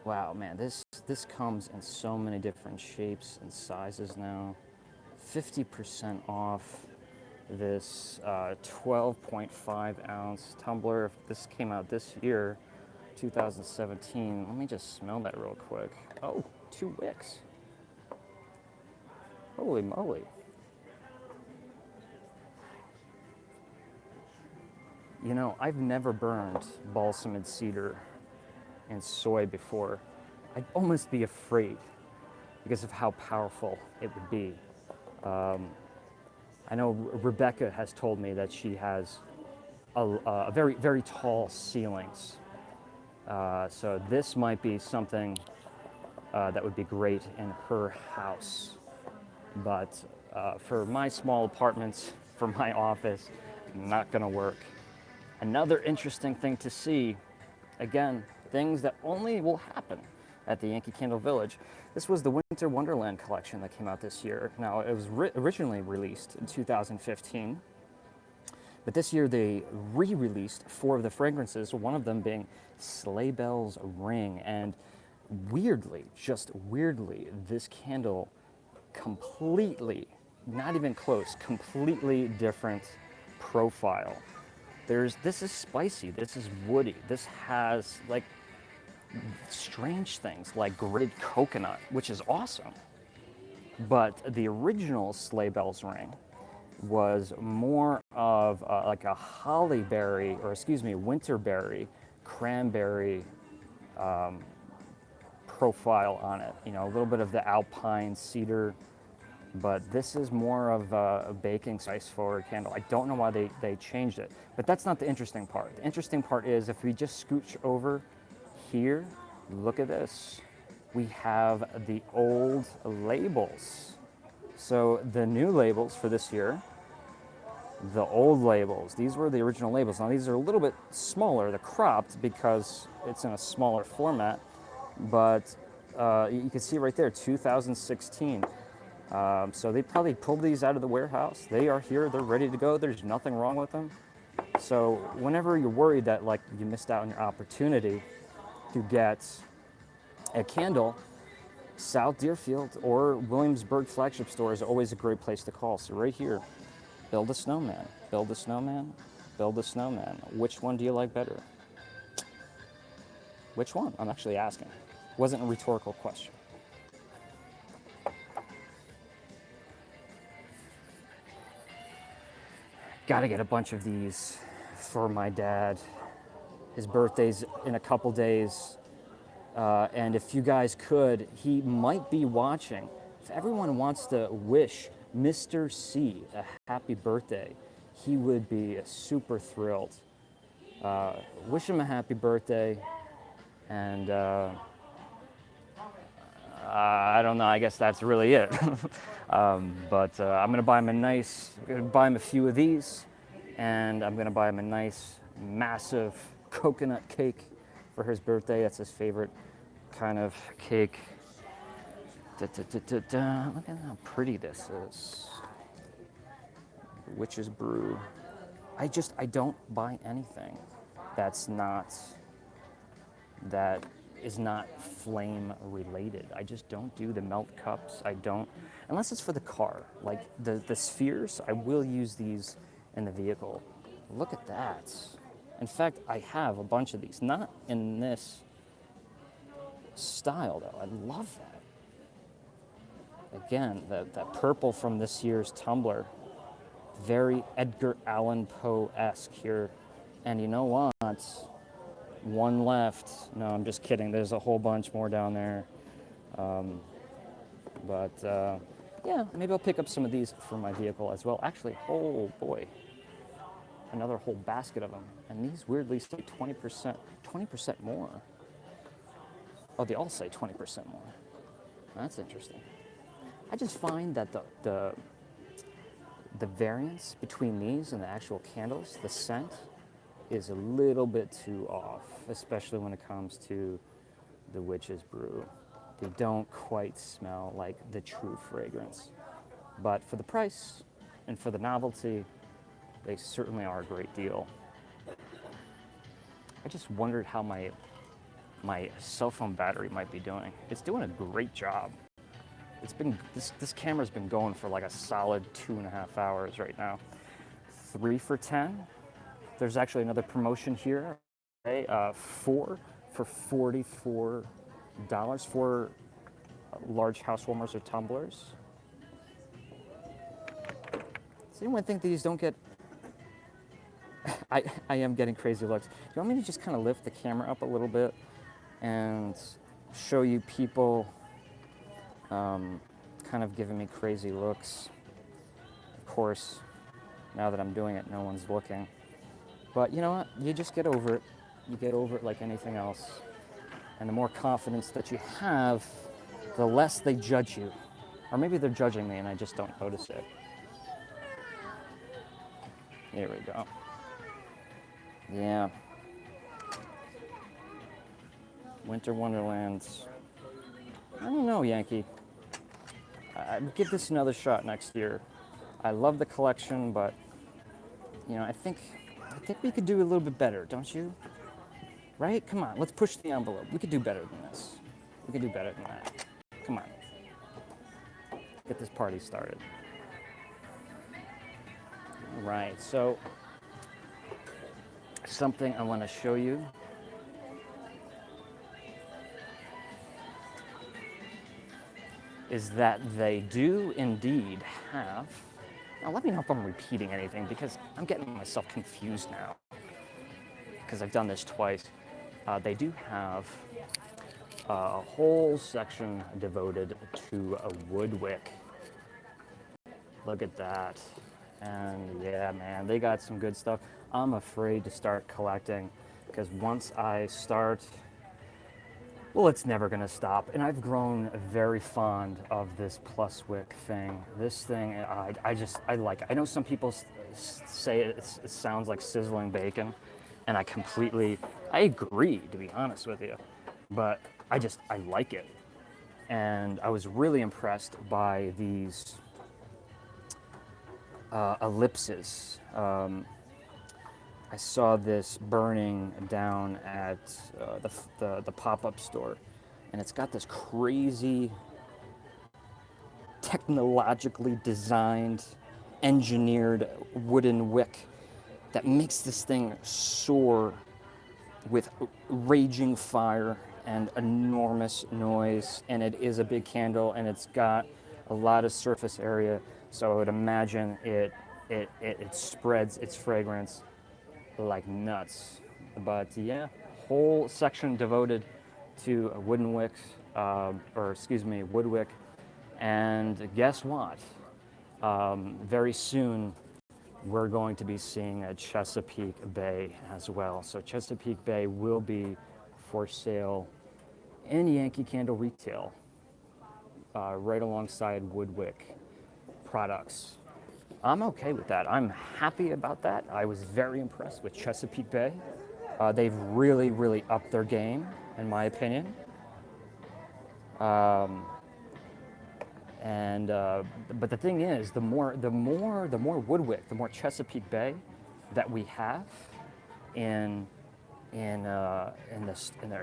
B: Wow, man, this comes in so many different shapes and sizes now. 50% off this 12.5 ounce tumbler. This came out this year, 2017. Let me just smell that real quick. Oh, 2 wicks. Holy moly. You know, I've never burned balsam and cedar and soy before. I'd almost be afraid because of how powerful it would be. I know Rebecca has told me that she has a very, very tall ceilings. So this might be something that would be great in her house. But for my small apartments, for my office, not gonna work. Another interesting thing to see, again, things that only will happen at the Yankee Candle Village. This was the Winter Wonderland collection that came out this year. Now, it was originally released in 2015, but this year they re-released 4 of the fragrances, one of them being Sleigh Bells Ring. And weirdly, just weirdly, this candle completely, not even close, completely different profile. This is spicy, this is woody, this has like strange things like grated coconut, which is awesome. But the original Sleigh Bells Ring was more of like a hollyberry, or excuse me, winterberry, cranberry profile on it. You know, a little bit of the alpine cedar, but this is more of a baking spice forward candle. I don't know why they changed it, but that's not the interesting part. The interesting part is if we just scooch over here, look at this. We have the old labels. So the new labels for this year, the old labels, these were the original labels. Now these are a little bit smaller, they're cropped because it's in a smaller format, but you can see right there, 2016. So they probably pulled these out of the warehouse. They are here, they're ready to go. There's nothing wrong with them. So whenever you're worried that like you missed out on your opportunity to get a candle, South Deerfield or Williamsburg Flagship store is always a great place to call. So right here, build a snowman, build a snowman, build a snowman. Which one do you like better? Which one? I'm actually asking. Wasn't a rhetorical question. Got to get a bunch of these for my dad. His birthday's in a couple days. And if you guys could, he might be watching. If everyone wants to wish Mr. C a happy birthday, he would be super thrilled. Wish him a happy birthday. And I don't know, I guess that's really it. But I'm gonna buy him a few of these, and I'm gonna buy him a nice, massive coconut cake for his birthday. That's his favorite kind of cake. Look at how pretty this is. Witch's Brew. I don't buy anything that is not flame related. I just don't do the melt cups. I don't, unless it's for the car. Like the spheres, I will use these in the vehicle. Look at that. In fact, I have a bunch of these, not in this style though. I love that. Again, that purple from this year's tumbler, very Edgar Allan Poe-esque here. And you know what? One left. No, I'm just kidding. There's a whole bunch more down there. Yeah, maybe I'll pick up some of these for my vehicle as well. Actually, oh boy. another whole basket of them. And these weirdly say 20%, 20% more. Oh, they all say 20% more. That's interesting. I just find that the variance between these and the actual candles, the scent, is a little bit too off, especially when it comes to the Witch's Brew. They don't quite smell like the true fragrance. But for the price and for the novelty, they certainly are a great deal. I just wondered how my cell phone battery might be doing. It's doing a great job. It's been this camera's been going for like a solid 2.5 hours right now. 3 for $10. There's actually another promotion here. Okay, 4 for $44. 4 large house warmers or tumblers. Does anyone think these don't get? I am getting crazy looks. Do you want me to just kind of lift the camera up a little bit and show you people kind of giving me crazy looks? Of course, now that I'm doing it, no one's looking. But you know what? You just get over it. You get over it like anything else. And the more confidence that you have, the less they judge you. Or maybe they're judging me and I just don't notice it. Here we go. Yeah. Winter Wonderlands. I don't know, Yankee. I'd give this another shot next year. I love the collection, but you know, I think we could do a little bit better, don't you? Right? Come on, let's push the envelope. We could do better than this. We could do better than that. Come on. Get this party started. Right, so something I want to show you. Is that they do indeed have, now let me know if I'm repeating anything because I'm getting myself confused now because I've done this twice. They do have a whole section devoted to a woodwick. Look at that. And yeah, man, they got some good stuff. I'm afraid to start collecting because once I start, well, it's never going to stop. And I've grown very fond of this plus wick thing. This thing, I like it. I know some people say it sounds like sizzling bacon, and I agree, to be honest with you. But I like it. And I was really impressed by these ellipses. I saw this burning down at the pop-up store, and it's got this crazy technologically designed, engineered wooden wick that makes this thing soar with raging fire and enormous noise, and it is a big candle, and it's got a lot of surface area, so I would imagine it spreads its fragrance like nuts. But yeah, whole section devoted to a wooden wick, woodwick. And guess what? Very soon we're going to be seeing a Chesapeake Bay as well. So Chesapeake Bay will be for sale in Yankee Candle retail, right alongside woodwick products. I'm okay with that. I'm happy about that. I was very impressed with Chesapeake Bay. They've really, really upped their game, in my opinion. But the thing is, the more woodwick, the more Chesapeake Bay that we have in their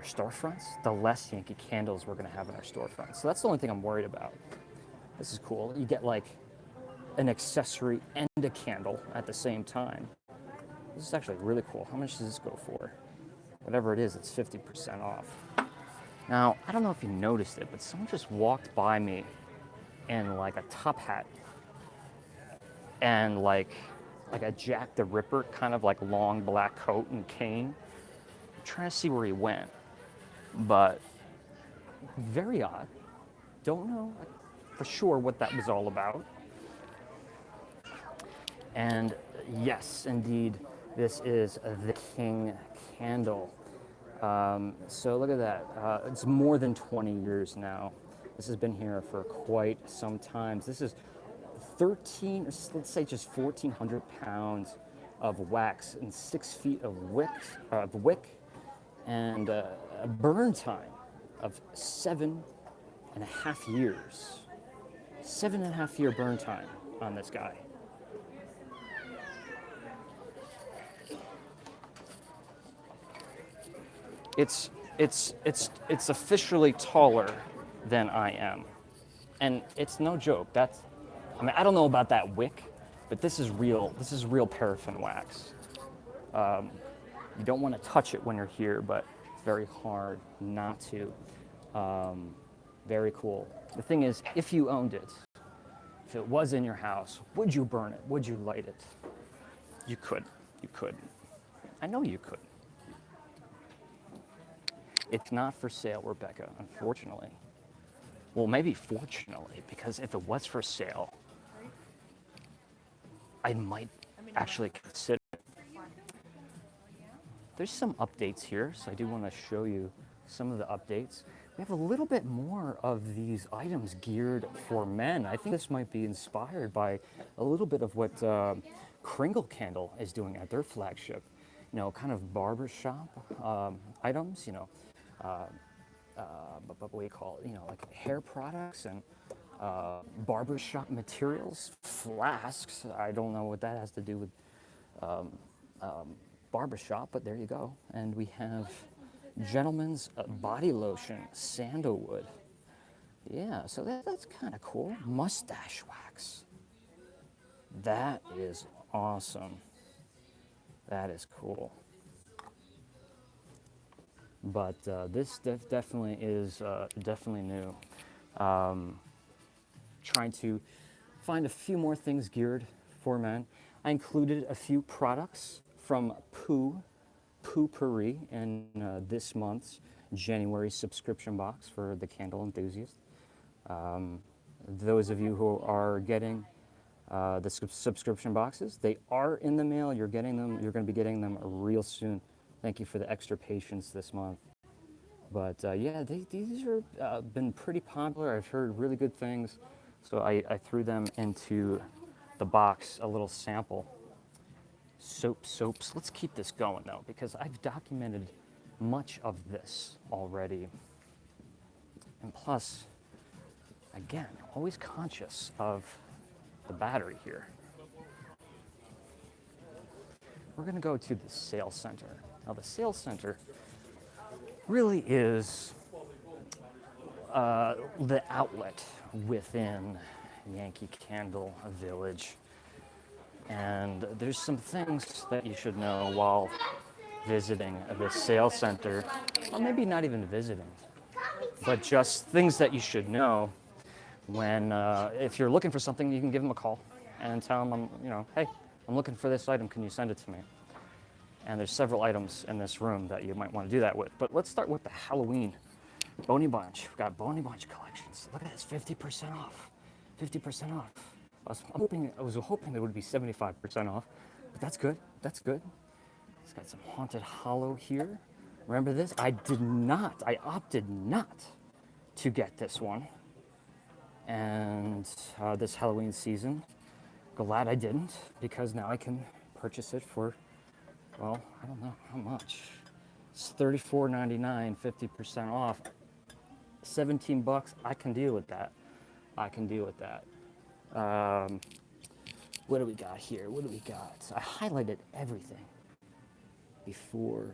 B: storefronts, the less Yankee Candles we're going to have in our storefronts. So that's the only thing I'm worried about. This is cool. You get like an accessory and a candle at the same time. This is actually really cool. How much does this go for? Whatever it is, it's 50% off. Now, I don't know if you noticed it, but someone just walked by me in like a top hat and like a Jack the Ripper kind of like long black coat and cane. I'm trying to see where he went, but very odd. Don't know for sure what that was all about. And yes, indeed, This is the King candle. So look at that. It's more than 20 years now. This has been here for quite some time. This is 13, let's say just 1,400 pounds of wax and 6 feet of wick and a burn time of 7.5 years. 7.5 year burn time on this guy. It's officially taller than I am, and it's no joke. I mean, I don't know about that wick, but this is real. This is real paraffin wax. You don't want to touch it when you're here, but it's very hard not to. Very cool. The thing is, if you owned it, if it was in your house, would you burn it? Would you light it? You could. You could. I know you could. It's not for sale, Rebecca, unfortunately. Well, maybe fortunately, because if it was for sale, I might actually consider it. There's some updates here, so I do want to show you some of the updates. We have a little bit more of these items geared for men. I think this might be inspired by a little bit of what Kringle Candle is doing at their flagship. You know, kind of barbershop items, you know, what do you call it? You know, like hair products and barbershop materials, flasks. I don't know what that has to do with barbershop, but there you go. And we have gentleman's body lotion, sandalwood. Yeah, so that's kind of cool. Mustache wax. That is awesome. That is cool. But this definitely is definitely new. Trying to find a few more things geared for men. I included a few products from Poopery in this month's January subscription box for the Candle Enthusiast. Those of you who are getting the subscription boxes, they are in the mail. You're getting them. You're going to be getting them real soon. Thank you for the extra patience this month. But yeah, these are been pretty popular. I've heard really good things, so I threw them into the box, a little sample. Soaps. Let's keep this going though, because I've documented much of this already. And plus, again, always conscious of the battery here. We're going to go to the sales center. Now, the sales center really is the outlet within Yankee Candle Village. And there's some things that you should know while visiting the sales center, or maybe not even visiting, but just things that you should know when, if you're looking for something, you can give them a call and tell them, hey, I'm looking for this item, can you send it to me? And there's several items in this room that you might want to do that with. But let's start with the Halloween Boney Bunch. We've got Boney Bunch collections. Look at this, 50% off. 50% off. I was hoping there would be 75% off, but that's good. That's good. It's got some Haunted Hollow here. Remember this? I opted not to get this one. And this Halloween season, glad I didn't, because now I can purchase it for, well, I don't know how much. It's $34.99, 50% off. 17 bucks, I can deal with that. I can deal with that. What do we got here? What do we got? I highlighted everything before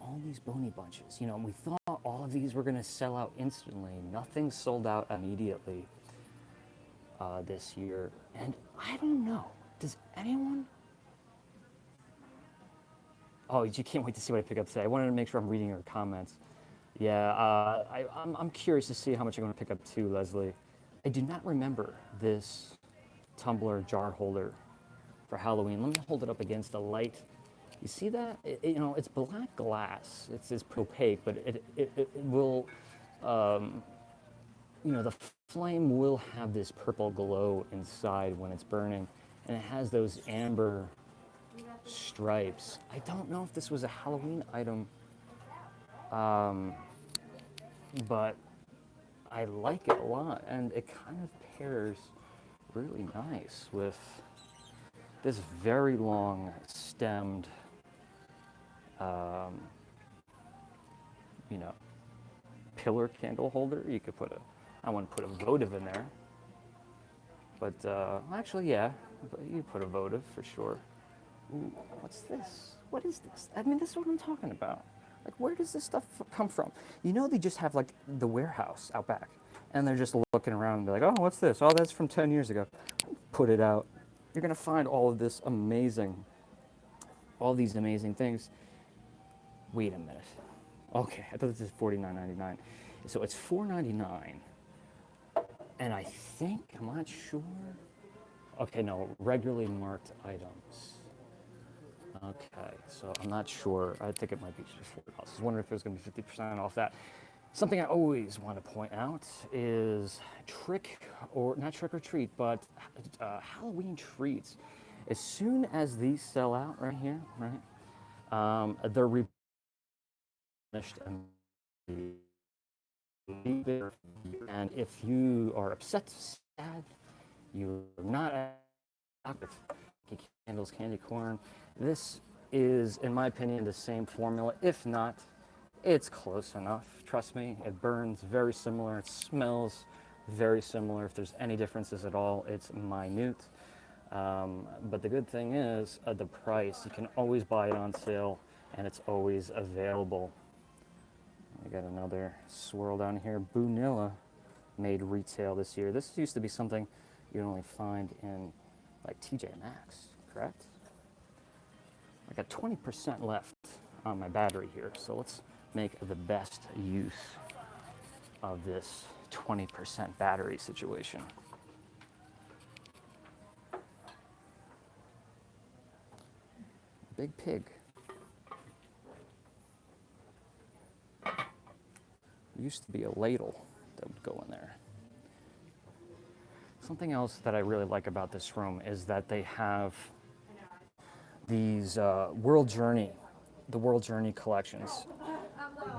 B: all these Boney Bunches. You know, we thought all of these were going to sell out instantly. Nothing sold out immediately this year. And I don't know. Does anyone? Oh, you can't wait to see what I pick up today. I wanted to make sure I'm reading your comments. Yeah, I'm curious to see how much you're going to pick up too, Leslie. I do not remember this tumbler jar holder for Halloween. Let me hold it up against the light. You see that? It's black glass. It's opaque, but it will, the flame will have this purple glow inside when it's burning, and it has those amber stripes. I don't know if this was a Halloween item, but I like it a lot, and it kind of pairs really nice with this very long stemmed, um, you know, pillar candle holder. You could put I want to put a votive in there, but actually, yeah, you put a votive for sure. Ooh, what's this? What is this? I mean, this is what I'm talking about. Like, where does this stuff come from? You know, they just have like the warehouse out back, and they're just looking around and be like, oh, what's this? Oh, that's from 10 years ago. Put it out. You're gonna find all of this amazing, all these amazing things. Wait a minute. Okay, I thought this is $49.99. So it's $4.99, and I think, I'm not sure. Okay, no, regularly marked items. Okay, so I'm not sure. I think it might be just $4. I was wondering if it was going to be 50% off that. Something I always want to point out is not trick or treat, but Halloween treats. As soon as these sell out right here, right, they're replenished immediately. And if you are upset, sad, you're not active, candles, candy corn, this is, in my opinion, the same formula. If not, it's close enough. Trust me, it burns very similar. It smells very similar. If there's any differences at all, it's minute. But the good thing is the price. You can always buy it on sale, and it's always available. I got another swirl down here. Boonilla made retail this year. This used to be something you only find in like TJ Maxx, correct? I got 20% left on my battery here, so let's make the best use of this 20% battery situation. Big pig. Used to be a ladle that would go in there. Something else that I really like about this room is that they have these the World Journey collections.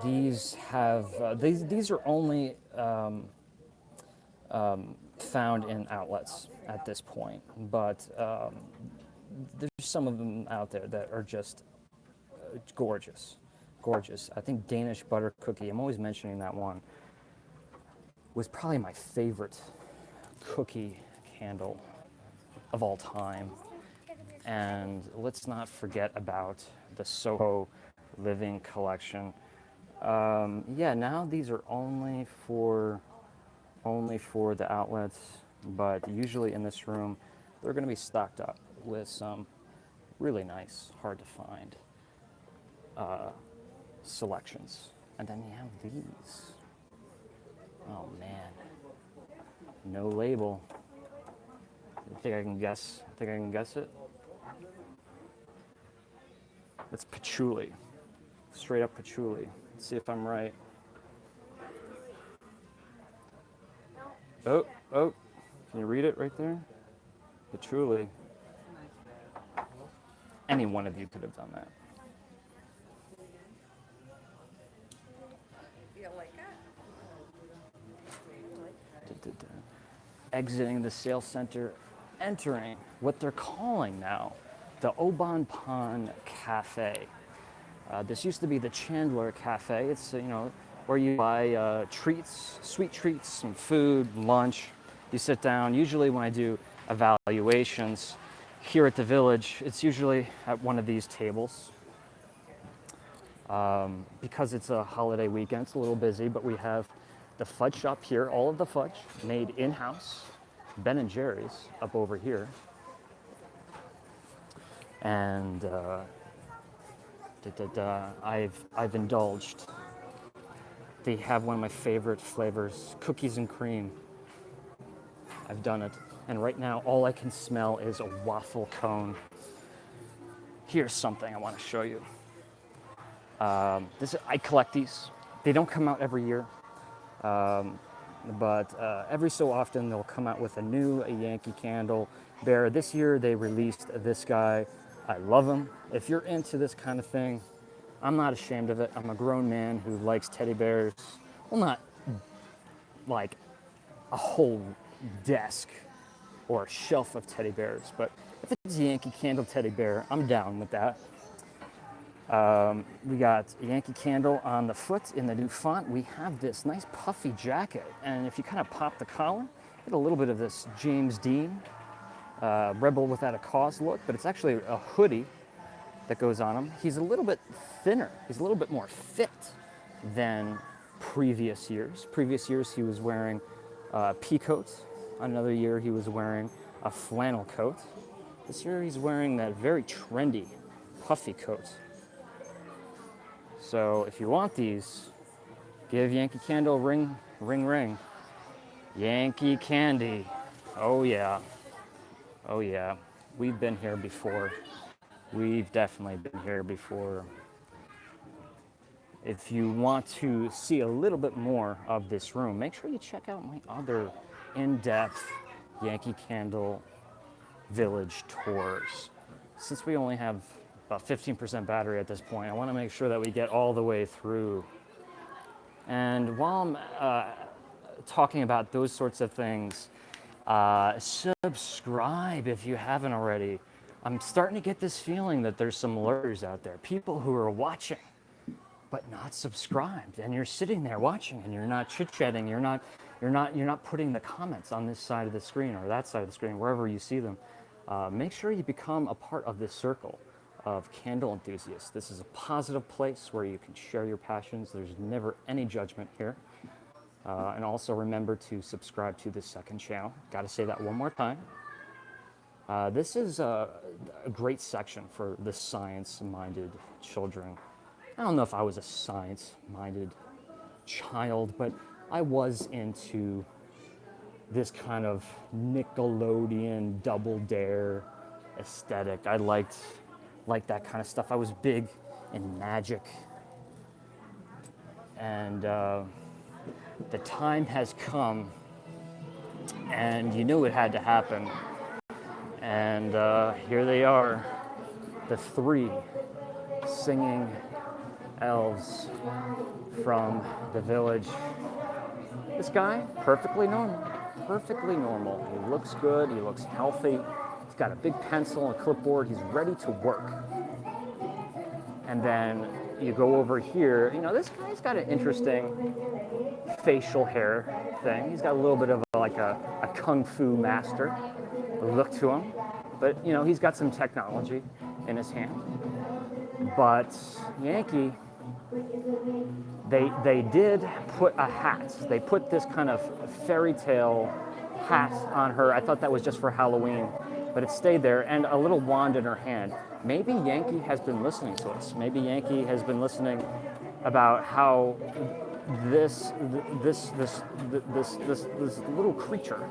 B: These have these are only found in outlets at this point, but there's some of them out there that are just gorgeous. I think Danish butter cookie, I'm always mentioning that one, was probably my favorite cookie candle of all time. And let's not forget about the Soho Living collection. Yeah, now these are only for the outlets, but usually in this room, they're going to be stocked up with some really nice, hard to find selections. And then you have these. Oh man, no label. Think I can guess it? It's patchouli, straight up patchouli. Let's see if I'm right. Oh, can you read it right there? Patchouli. Any one of you could have done that.
C: You like it?
B: Exiting the sales center, entering what they're calling now the Oban Pond Cafe. This used to be the Chandler Cafe. It's where you buy treats, sweet treats, some food, lunch. You sit down. Usually when I do evaluations here at the Village, it's usually at one of these tables. Because it's a holiday weekend, it's a little busy, but we have the fudge shop here, all of the fudge made in-house, Ben & Jerry's up over here. And I've indulged. They have one of my favorite flavors, cookies and cream. I've done it. And right now, all I can smell is a waffle cone. Here's something I want to show you. I collect these. They don't come out every year, but every so often they'll come out with a new Yankee candle bearer. This year they released this guy. I love them. If you're into this kind of thing, I'm not ashamed of it. I'm a grown man who likes teddy bears. Well, not like a whole desk or a shelf of teddy bears, but if it's a Yankee Candle teddy bear, I'm down with that. We got a Yankee Candle on the foot in the new font. We have this nice puffy jacket, and if you kind of pop the collar, get a little bit of this James Dean Rebel Without a Cause look, but it's actually a hoodie that goes on him. He's a little bit thinner. He's a little bit more fit than previous years. Previous years he was wearing a pea coat. Another year he was wearing a flannel coat. This year he's wearing that very trendy puffy coat. So if you want these, give Yankee Candle ring, ring, ring. Yankee Candy. Oh yeah. Oh yeah. We've been here before. We've definitely been here before. If you want to see a little bit more of this room, make sure you check out my other in-depth Yankee Candle Village tours. Since we only have about 15% battery at this point, I want to make sure that we get all the way through. And while I'm talking about those sorts of things, subscribe if you haven't already. I'm starting to get this feeling that there's some lurkers out there, people who are watching but not subscribed, and you're sitting there watching and you're not chit-chatting, you're not putting the comments on this side of the screen or that side of the screen, wherever you see them. Make sure you become a part of this circle of candle enthusiasts. This is a positive place where you can share your passions. There's never any judgment here. And also remember to subscribe to this second channel. Got to say that one more time. This is a great section for the science-minded children. I don't know if I was a science-minded child, but I was into this kind of Nickelodeon Double Dare aesthetic. I liked that kind of stuff. I was big in magic. And the time has come, and you knew it had to happen. And here they are, the three singing elves from the village. This guy, perfectly normal. Perfectly normal. He looks good, he looks healthy. He's got a big pencil and a clipboard, he's ready to work. And then you go over here, you know, this guy's got an interesting facial hair thing. He's got a little bit of a kung fu master look to him. But, you know, he's got some technology in his hand. But Yankee, they did put a hat. They put this kind of fairy tale hat on her. I thought that was just for Halloween, but it stayed there, and a little wand in her hand. Maybe Yankee has been listening to us. Maybe Yankee has been listening about how this little creature,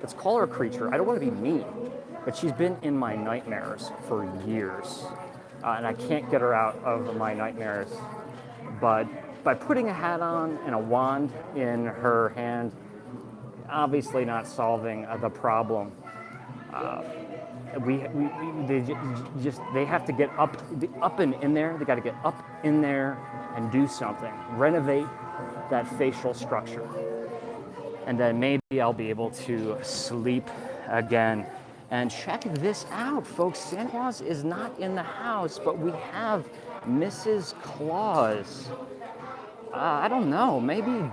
B: let's call her a creature. I don't want to be mean, but she's been in my nightmares for years. And I can't get her out of my nightmares. But by putting a hat on and a wand in her hand, obviously not solving the problem. They have to get up and in there. They got to get up in there and do something. Renovate that facial structure. And then maybe I'll be able to sleep again. And check this out, folks. Santa Claus is not in the house, but we have Mrs. Claus. I don't know, maybe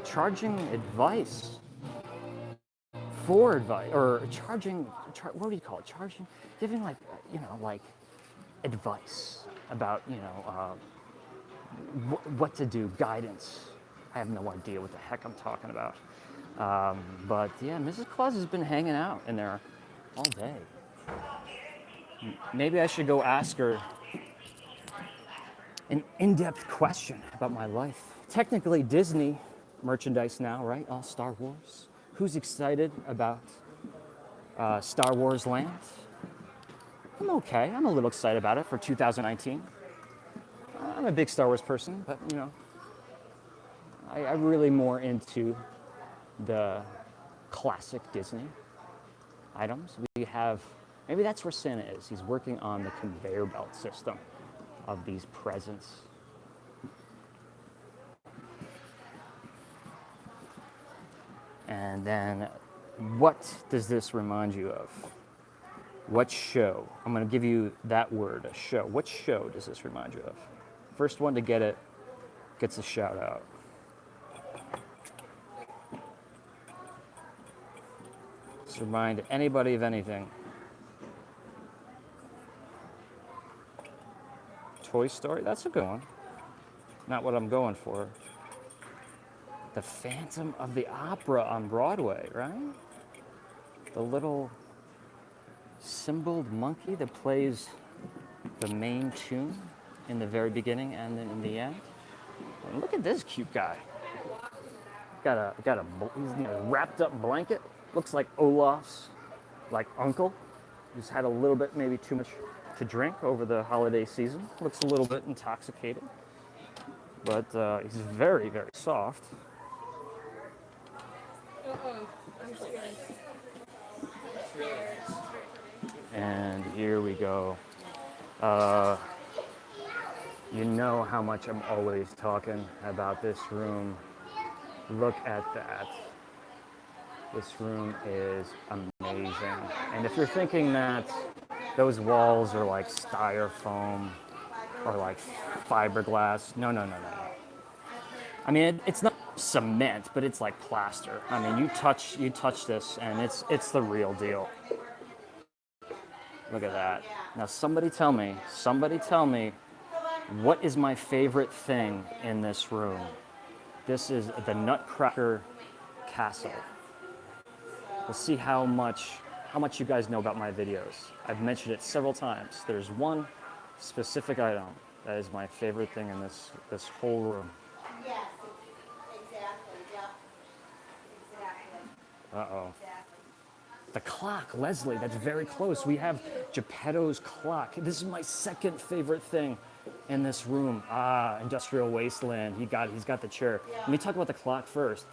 B: charging advice for advice, or what do you call it? Giving like advice about, what to do, guidance. I have no idea what the heck I'm talking about. But yeah, Mrs. Claus has been hanging out in there all day. Maybe I should go ask her an in-depth question about my life. Technically Disney merchandise now, right? All Star Wars. Who's excited about Star Wars Land? I'm okay. I'm a little excited about it for 2019. I'm a big Star Wars person, but I'm really more into the classic Disney items. We have Maybe that's where Santa is. He's working on the conveyor belt system of these presents. And then, what does this remind you of? What show? I'm going to give you that word, a show. What show does this remind you of? First one to get it gets a shout out. Just remind anybody of anything. Toy Story? That's a good one. Not what I'm going for. The Phantom of the Opera on Broadway, right? The little cymbaled monkey that plays the main tune in the very beginning and then in the end. And look at this cute guy. He's in a wrapped up blanket. Looks like Olaf's like uncle. He's had a little bit, maybe too much to drink over the holiday season. Looks a little bit intoxicated, but he's very, very soft.
C: I'm scared.
B: And here we go. You know how much I'm always talking about this room. Look at that. This room is amazing. And if you're thinking that those walls are like styrofoam or like fiberglass, no. I mean, it's not cement, but it's like plaster. I mean, you touch this, and it's the real deal. Look at that. Now, somebody tell me, what is my favorite thing in this room? This is the Nutcracker Castle. We'll see how much you guys know about my videos. I've mentioned it several times. There's one specific item that is my favorite thing in this whole room.
C: Yes, exactly. Yeah, exactly.
B: Uh-oh. The clock, Leslie, that's very close. We have Geppetto's clock. This is my second favorite thing in this room. Industrial Wasteland. He's got the chair. Let me talk about the clock first.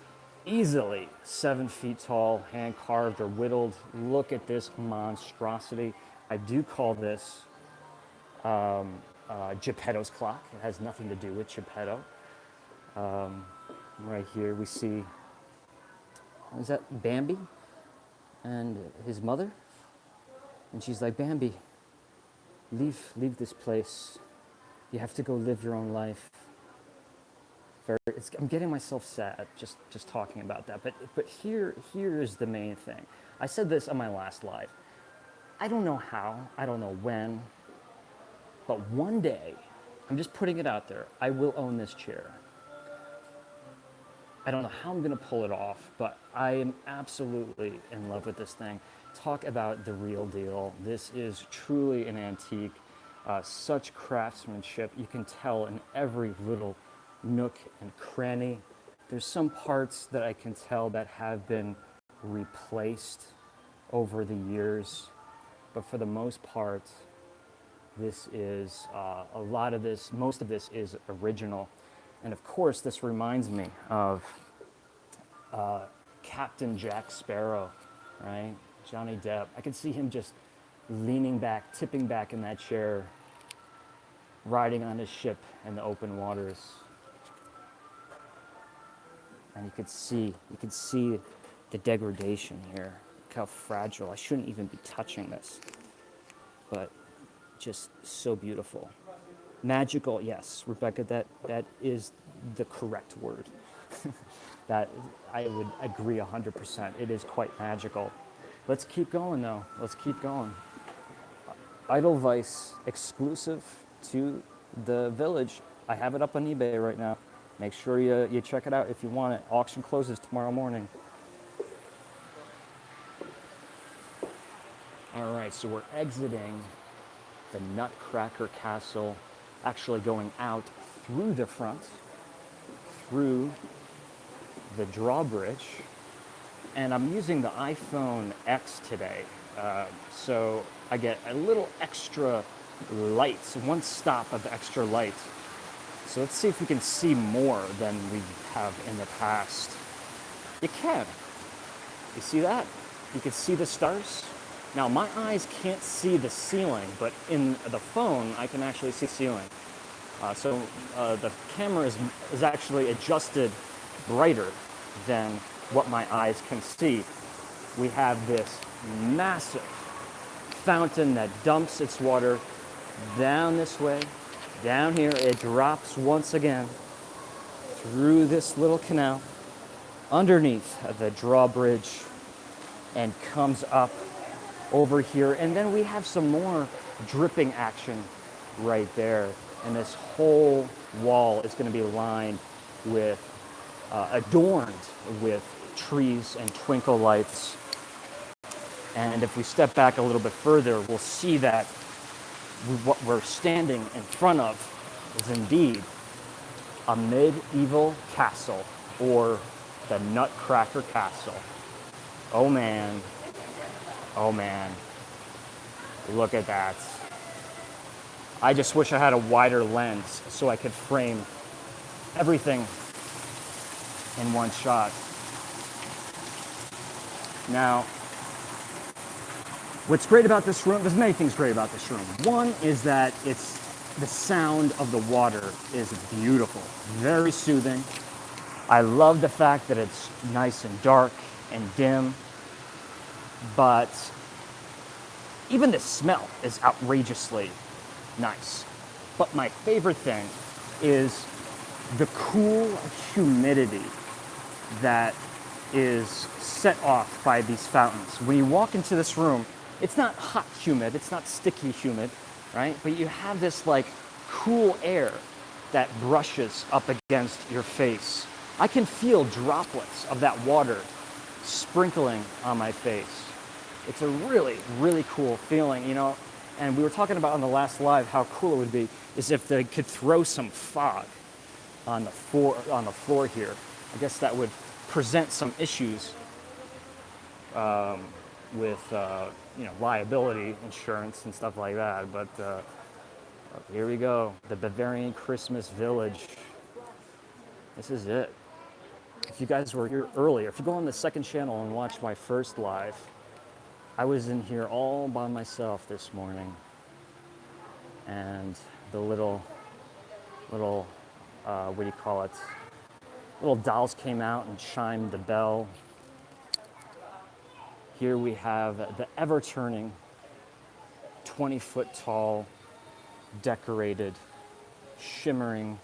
B: Easily 7 feet tall, hand carved or whittled. Look at this monstrosity. I do call this Geppetto's clock. It has nothing to do with Geppetto. Right here we see, is that Bambi and his mother? And she's like, Bambi, leave this place. You have to go live your own life. I'm getting myself sad just talking about that. But here is the main thing. I said this on my last live. I don't know how, I don't know when, but one day, I'm just putting it out there, I will own this chair. I don't know how I'm gonna pull it off, but I am absolutely in love with this thing. Talk about the real deal. This is truly an antique. Such craftsmanship. You can tell in every little nook and cranny. There's some parts that I can tell that have been replaced over the years, but for the most part, this is most of this is original. And of course, this reminds me of Captain Jack Sparrow, right? Johnny Depp. I can see him just leaning back, tipping back in that chair, riding on his ship in the open waters. And you could see the degradation here. Look how fragile. I shouldn't even be touching this, but just so beautiful. Magical, yes, Rebecca, that is the correct word. That I would agree 100%. It is quite magical. Let's keep going though. Let's keep going. Edelweiss exclusive to the village. I have it up on eBay right now. Make sure you check it out if you want it. Auction closes tomorrow morning. All right, so we're exiting the Nutcracker Castle, actually going out through the front, through the drawbridge. And I'm using the iPhone X today, so I get a little extra light, one stop of extra light. So let's see if we can see more than we have in the past. You can. You see that? You can see the stars. Now, my eyes can't see the ceiling, but in the phone, I can actually see ceiling. So the camera is actually adjusted brighter than what my eyes can see. We have this massive fountain that dumps its water down this way. Down here, it drops once again through this little canal underneath the drawbridge and comes up over here. And then we have some more dripping action right there. And this whole wall is going to be lined with, adorned with trees and twinkle lights. And if we step back a little bit further, we'll see that what we're standing in front of is indeed a medieval castle, or the Nutcracker Castle. Oh man, look at that. I just wish I had a wider lens so I could frame everything in one shot. Now, what's great about this room, there's many things great about this room. One is that the sound of the water is beautiful, very soothing. I love the fact that it's nice and dark and dim, but even the smell is outrageously nice. But my favorite thing is the cool humidity that is set off by these fountains. When you walk into this room, it's not hot humid, it's not sticky humid, right? But you have this like cool air that brushes up against your face. I can feel droplets of that water sprinkling on my face. It's a really, really cool feeling, you know. And we were talking about on the last live how cool it would be is if they could throw some fog on the floor here. I guess that would present some issues with liability insurance and stuff like that. But here we go, the Bavarian Christmas Village. This is it. If you guys were here earlier, if you go on the second channel and watch my first live, I was in here all by myself this morning, and the little what do you call it? Little dolls came out and chimed the bell. Here we have the ever-turning 20-foot tall, decorated, shimmering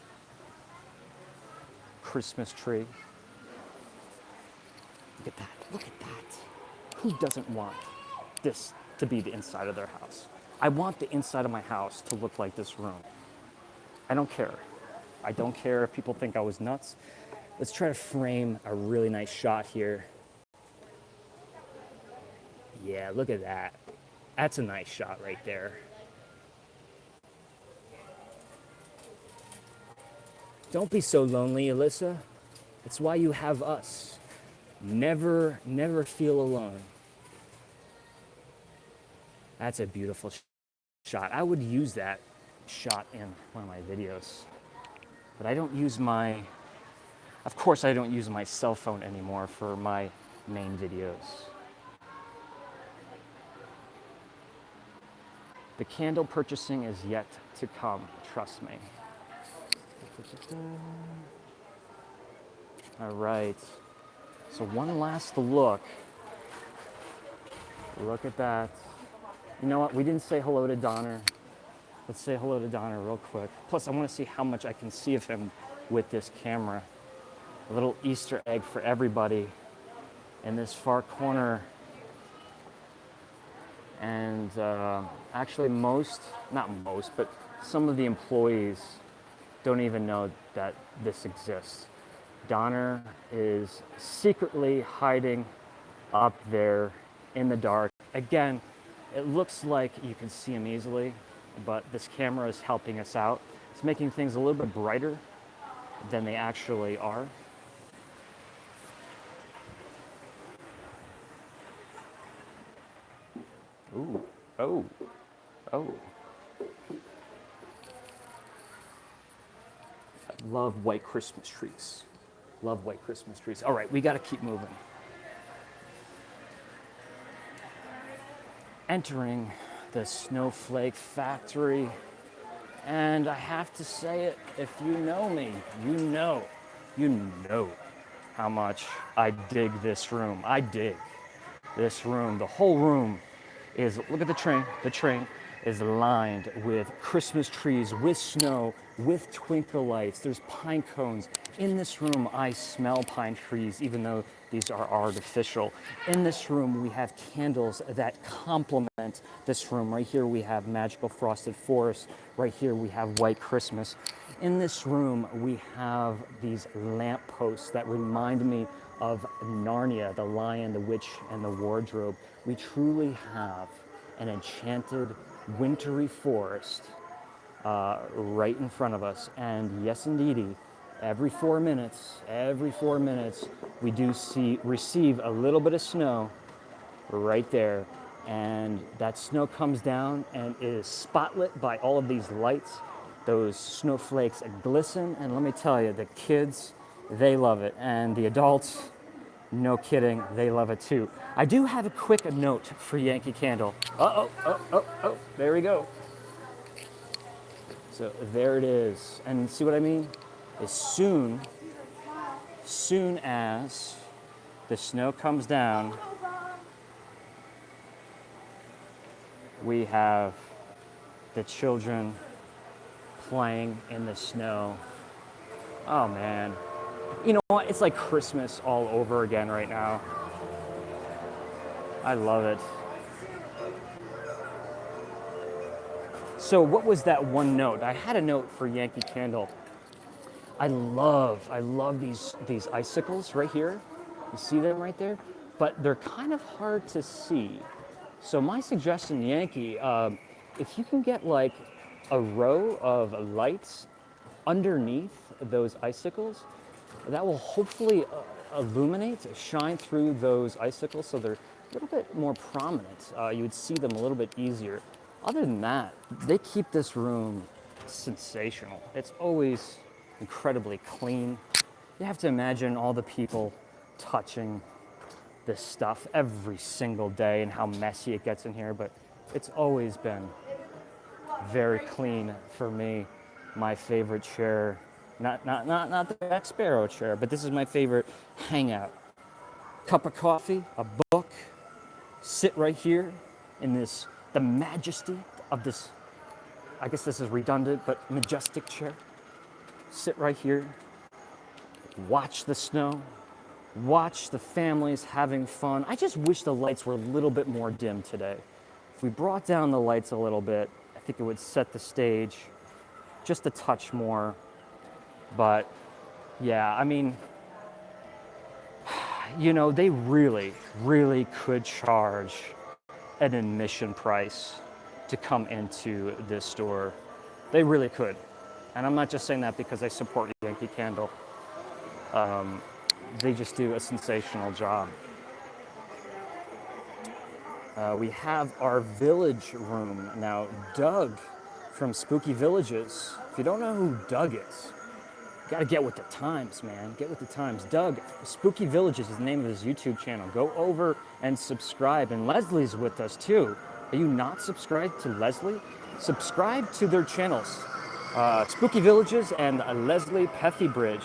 B: Christmas tree. Look at that, look at that. Who doesn't want this to be the inside of their house? I want the inside of my house to look like this room. I don't care. I don't care if people think I was nuts. Let's try to frame a really nice shot here. Yeah, look at that. That's a nice shot right there. Don't be so lonely, Alyssa. It's why you have us. Never, never feel alone. That's a beautiful shot. I would use that shot in one of my videos. But I don't use of course I don't use my cell phone anymore for my main videos. The candle purchasing is yet to come, trust me. All right, so one last look. Look at that. You know what, we didn't say hello to Donner. Let's say hello to Donner real quick. Plus, I want to see how much I can see of him with this camera. A little Easter egg for everybody in this far corner. And actually not most, but some of the employees don't even know that this exists. Donner is secretly hiding up there in the dark. Again, it looks like you can see him easily, but this camera is helping us out. It's making things a little bit brighter than they actually are. Ooh, oh. I love white Christmas trees. Love white Christmas trees. All right, we got to keep moving.
A: entering the snowflake factory. And I have to say it, if you know me, you know how much I dig this room. I dig this room. The whole room is, look at the train. The train is lined with Christmas trees, with snow, with twinkle lights. There's pine cones. In this room, I smell pine trees, even though these are artificial. In this room, we have candles that complement this room. Right here, we have Magical Frosted Forest. Right here, we have White Christmas. In this room, we have these lamp posts that remind me of Narnia, the Lion, the Witch, and the Wardrobe. We truly have an enchanted, wintry forest right in front of us. And yes, indeedy, every 4 minutes, we do receive a little bit of snow right there. And that snow comes down and it is spotlit by all of these lights. Those snowflakes glisten, and let me tell you, the kids, they love it. And the adults, no kidding, they love it too. I do have a quick note for Yankee Candle. There we go. So there it is. And see what I mean? As soon as the snow comes down, we have the children playing in the snow. Oh man. You know what? It's like Christmas all over again right now. I love it. So what was that one note? I had a note for Yankee Candle. I love these icicles right here. You see them right there? But they're kind of hard to see. So my suggestion, Yankee, if you can get like a row of lights underneath those icicles, that will hopefully illuminate, shine through those icicles so they're a little bit more prominent. You would see them a little bit easier. Other than that, they keep this room sensational. It's always incredibly clean. You have to imagine all the people touching this stuff every single day and how messy it gets in here, but it's always been very clean for me. My favorite chair, not the Jack Sparrow chair, but this is my favorite hangout. Cup of coffee, a book, sit right here in the majesty of this, I guess this is redundant, but majestic chair. Sit right here, watch the snow, watch the families having fun. I just wish the lights were a little bit more dim today. If we brought down the lights a little bit, I think it would set the stage just a touch more. But yeah, I mean, you know, they really, really could charge an admission price to come into this store. They really could. And I'm not just saying that because I support Yankee Candle. They just do a sensational job. We have our village room. Now, Doug from Spooky Villages. If you don't know who Doug is, you gotta get with the times, man. Get with the times. Doug, Spooky Villages is the name of his YouTube channel. Go over and subscribe. And Leslie's with us too. Are you not subscribed to Leslie? Subscribe to their channels. Spooky Villages and Leslie Pethybridge.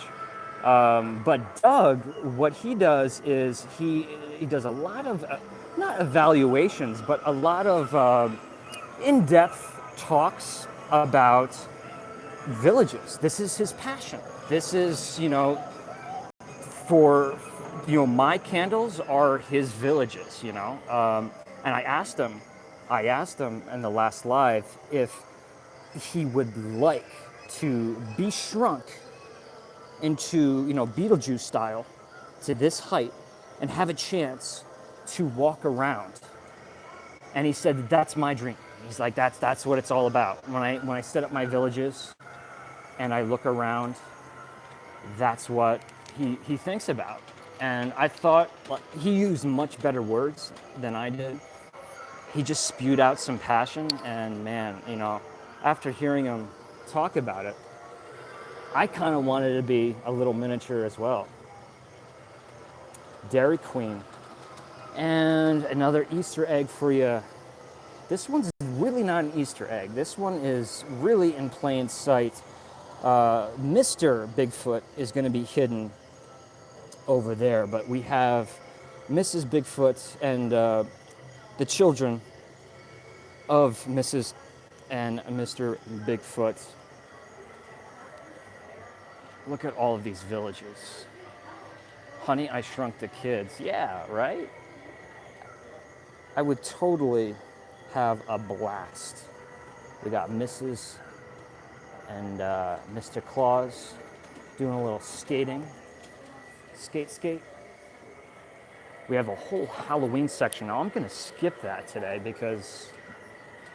A: But Doug, what he does is he does a lot of, not evaluations, but a lot of in-depth talks about villages. This is his passion. This is, my candles are his villages, and I asked him in the last live if he would like to be shrunk into, Beetlejuice style to this height and have a chance to walk around. And he said, that's my dream. He's like, that's what it's all about. When I set up my villages and I look around, that's what he thinks about. And I thought, he used much better words than I did. He just spewed out some passion, and man, after hearing him talk about it, I kind of wanted to be a little miniature as well. Dairy Queen. And another Easter egg for you,
B: This one's really not an Easter egg. This one is really in plain sight. Mr. Bigfoot is going to be hidden over there, but we have Mrs. Bigfoot and the children of Mrs. and Mr. Bigfoot. Look at all of these villages. Honey, I Shrunk the Kids. Yeah, right? I would totally have a blast. We got Mrs. and Mr. Claus doing a little skating. Skate. We have a whole Halloween section. Now, I'm going to skip that today because,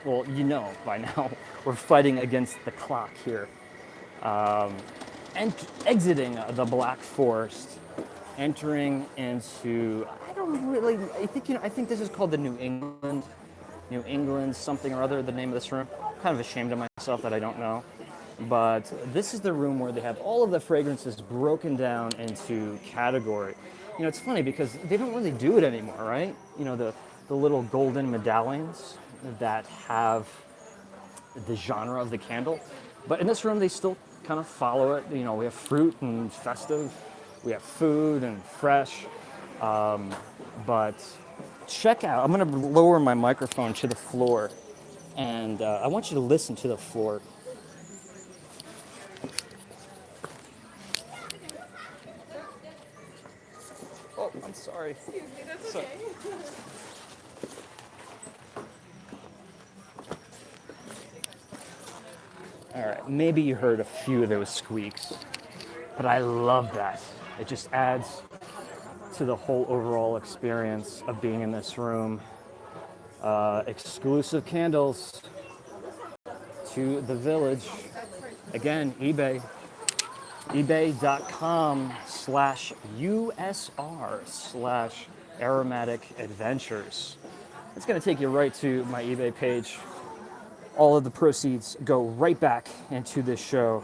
B: well, you know by now, we're fighting against the clock here. And exiting the Black Forest, entering into, I think this is called the New England something or other, the name of this room. I'm kind of ashamed of myself that I don't know. But this is the room where they have all of the fragrances broken down into category. You know, it's funny because they don't really do it anymore, right? You know, the little golden medallions that have the genre of the candle. But in this room, they still kind of follow it. You know, we have fruit and festive. We have food and fresh. But check out, I'm going to lower my microphone to the floor. And I want you to listen to the floor. Oh, I'm sorry.
C: Excuse me, that's okay.
B: All right, maybe you heard a few of those squeaks, but I love that. It just adds to the whole overall experience of being in this room. Exclusive candles to the village. Again, eBay. ebay.com/USR/aromatic adventures. It's going to take you right to my eBay page. All of the proceeds go right back into this show.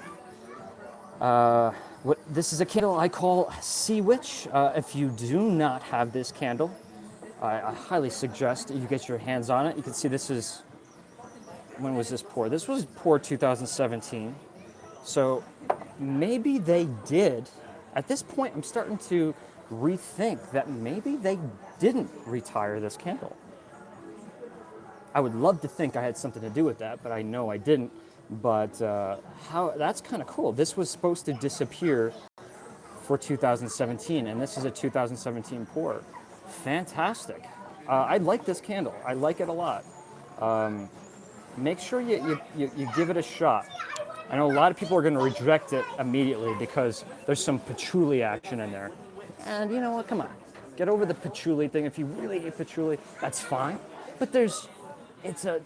B: This is a candle I call Sea Witch. If you do not have this candle, I highly suggest you get your hands on it. You can see this is, when was this poured? This was poured 2017. So maybe they did. At this point, I'm starting to rethink that maybe they didn't retire this candle. I would love to think I had something to do with that, but I know I didn't. But that's kind of cool. This was supposed to disappear for 2017, and this is a 2017 pour. Fantastic. I like this candle. I like it a lot. Make sure you give it a shot. I know a lot of people are going to reject it immediately because there's some patchouli action in there. And you know what? Come on. Get over the patchouli thing. If you really hate patchouli, that's fine. But it's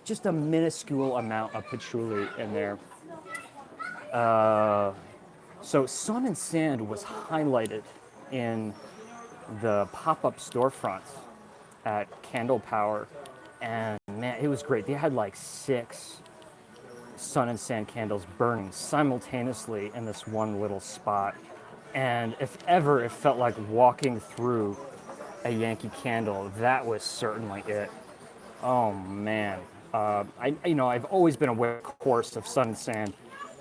B: just a minuscule amount of patchouli in there. So Sun and Sand was highlighted in the pop-up storefront at Candle Power. And man, it was great. They had like 6 Sun and Sand candles burning simultaneously in this one little spot. And if ever it felt like walking through a Yankee candle, that was certainly it. Oh man, I've always been a workhorse of Sun and Sand,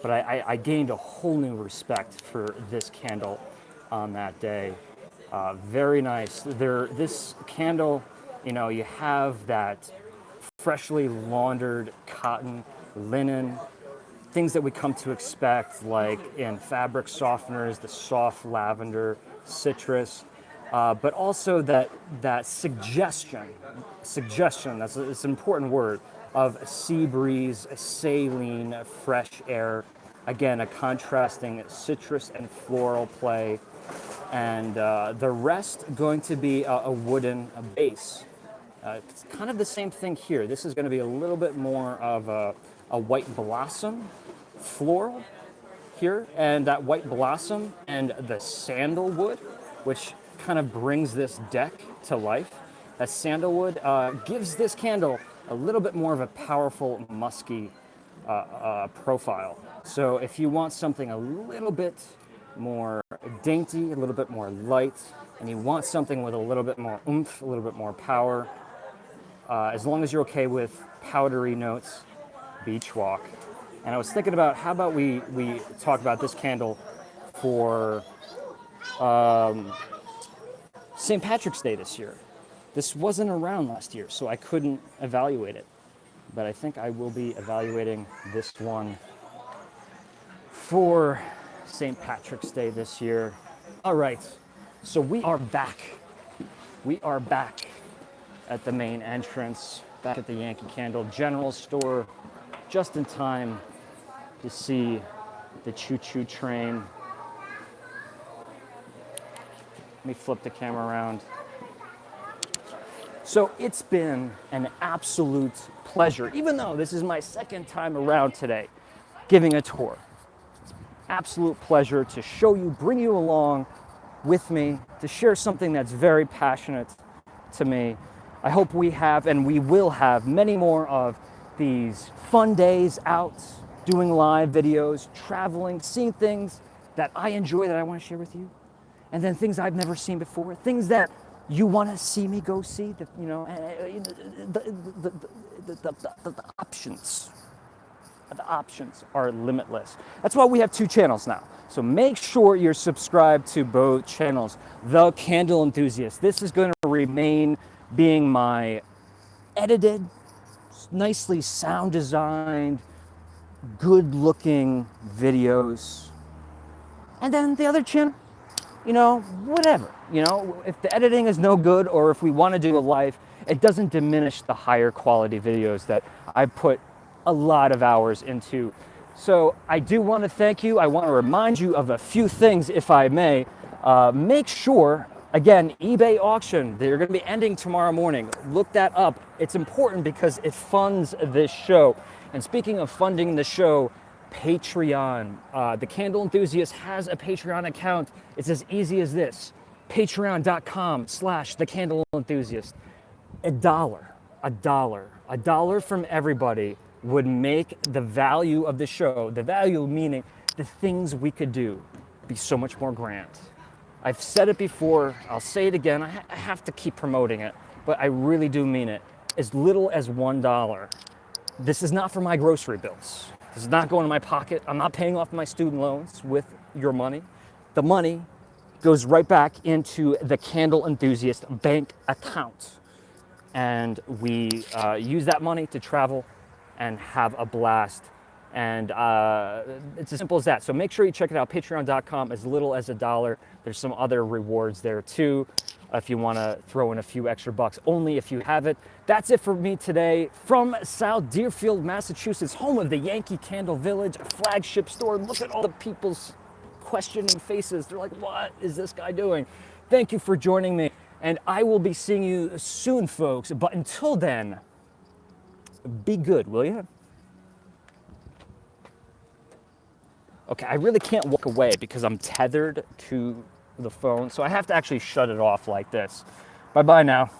B: but I gained a whole new respect for this candle on that day. Very nice. This candle, you have that freshly laundered cotton, linen, things that we come to expect, like in fabric softeners, the soft lavender, citrus, but also that suggestion, that's an important word, of sea breeze, saline, fresh air. Again, a contrasting citrus and floral play. And the rest going to be a wooden base. It's kind of the same thing here. This is going to be a little bit more of a white blossom floral here. And that white blossom and the sandalwood, which kind of brings this deck to life. That sandalwood gives this candle a little bit more of a powerful, musky profile. So if you want something a little bit more dainty, a little bit more light, and you want something with a little bit more oomph, a little bit more power, as long as you're okay with powdery notes, beach walk. And I was thinking about how about we talk about this candle for St. Patrick's Day this year. This wasn't around last year, so I couldn't evaluate it. But I think I will be evaluating this one for St. Patrick's Day this year. All right, so we are back. We are back at the main entrance, back at the Yankee Candle General Store, just in time to see the choo-choo train. Let me flip the camera around. So it's been an absolute pleasure, even though this is my second time around today, giving a tour. Absolute pleasure to show you, bring you along with me, to share something that's very passionate to me. I hope we have, and we will have, many more of these fun days out, doing live videos, traveling, seeing things that I enjoy that I want to share with you, and then things I've never seen before, things that you want to see me go see, the options. The options are limitless. That's why we have 2 channels now. So make sure you're subscribed to both channels. The Candle Enthusiast. This is going to remain being my edited, nicely sound designed, good looking videos. And then the other channel, whatever. If the editing is no good or if we want to do a live, it doesn't diminish the higher quality videos that I put a lot of hours into. So I do want to thank you. I want to remind you of a few things, if I may. Make sure, again, eBay auction, they're going to be ending tomorrow morning. Look that up. It's important because it funds this show. And speaking of funding the show, Patreon. The Candle Enthusiast has a Patreon account. It's as easy as this. Patreon.com/The Candle Enthusiast. $1 from everybody would make the value of the show, the value meaning the things we could do, be so much more grand. I've said it before, I'll say it again, I have to keep promoting it, but I really do mean it. As little as $1. This is not for my grocery bills. This is not going to my pocket. I'm not paying off my student loans with your money. The money goes right back into the Candle Enthusiast bank account. And we use that money to travel and have a blast. And it's as simple as that. So make sure you check it out, patreon.com, as little as $1. There's some other rewards there too, if you want to throw in a few extra bucks, only if you have it. That's it for me today from South Deerfield, Massachusetts, home of the Yankee Candle Village, a flagship store. Look at all the people's questioning faces. They're like, what is this guy doing? Thank you for joining me. And I will be seeing you soon, folks. But until then, be good, will you? Okay, I really can't walk away because I'm tethered to the phone, so I have to actually shut it off like this. Bye-bye now.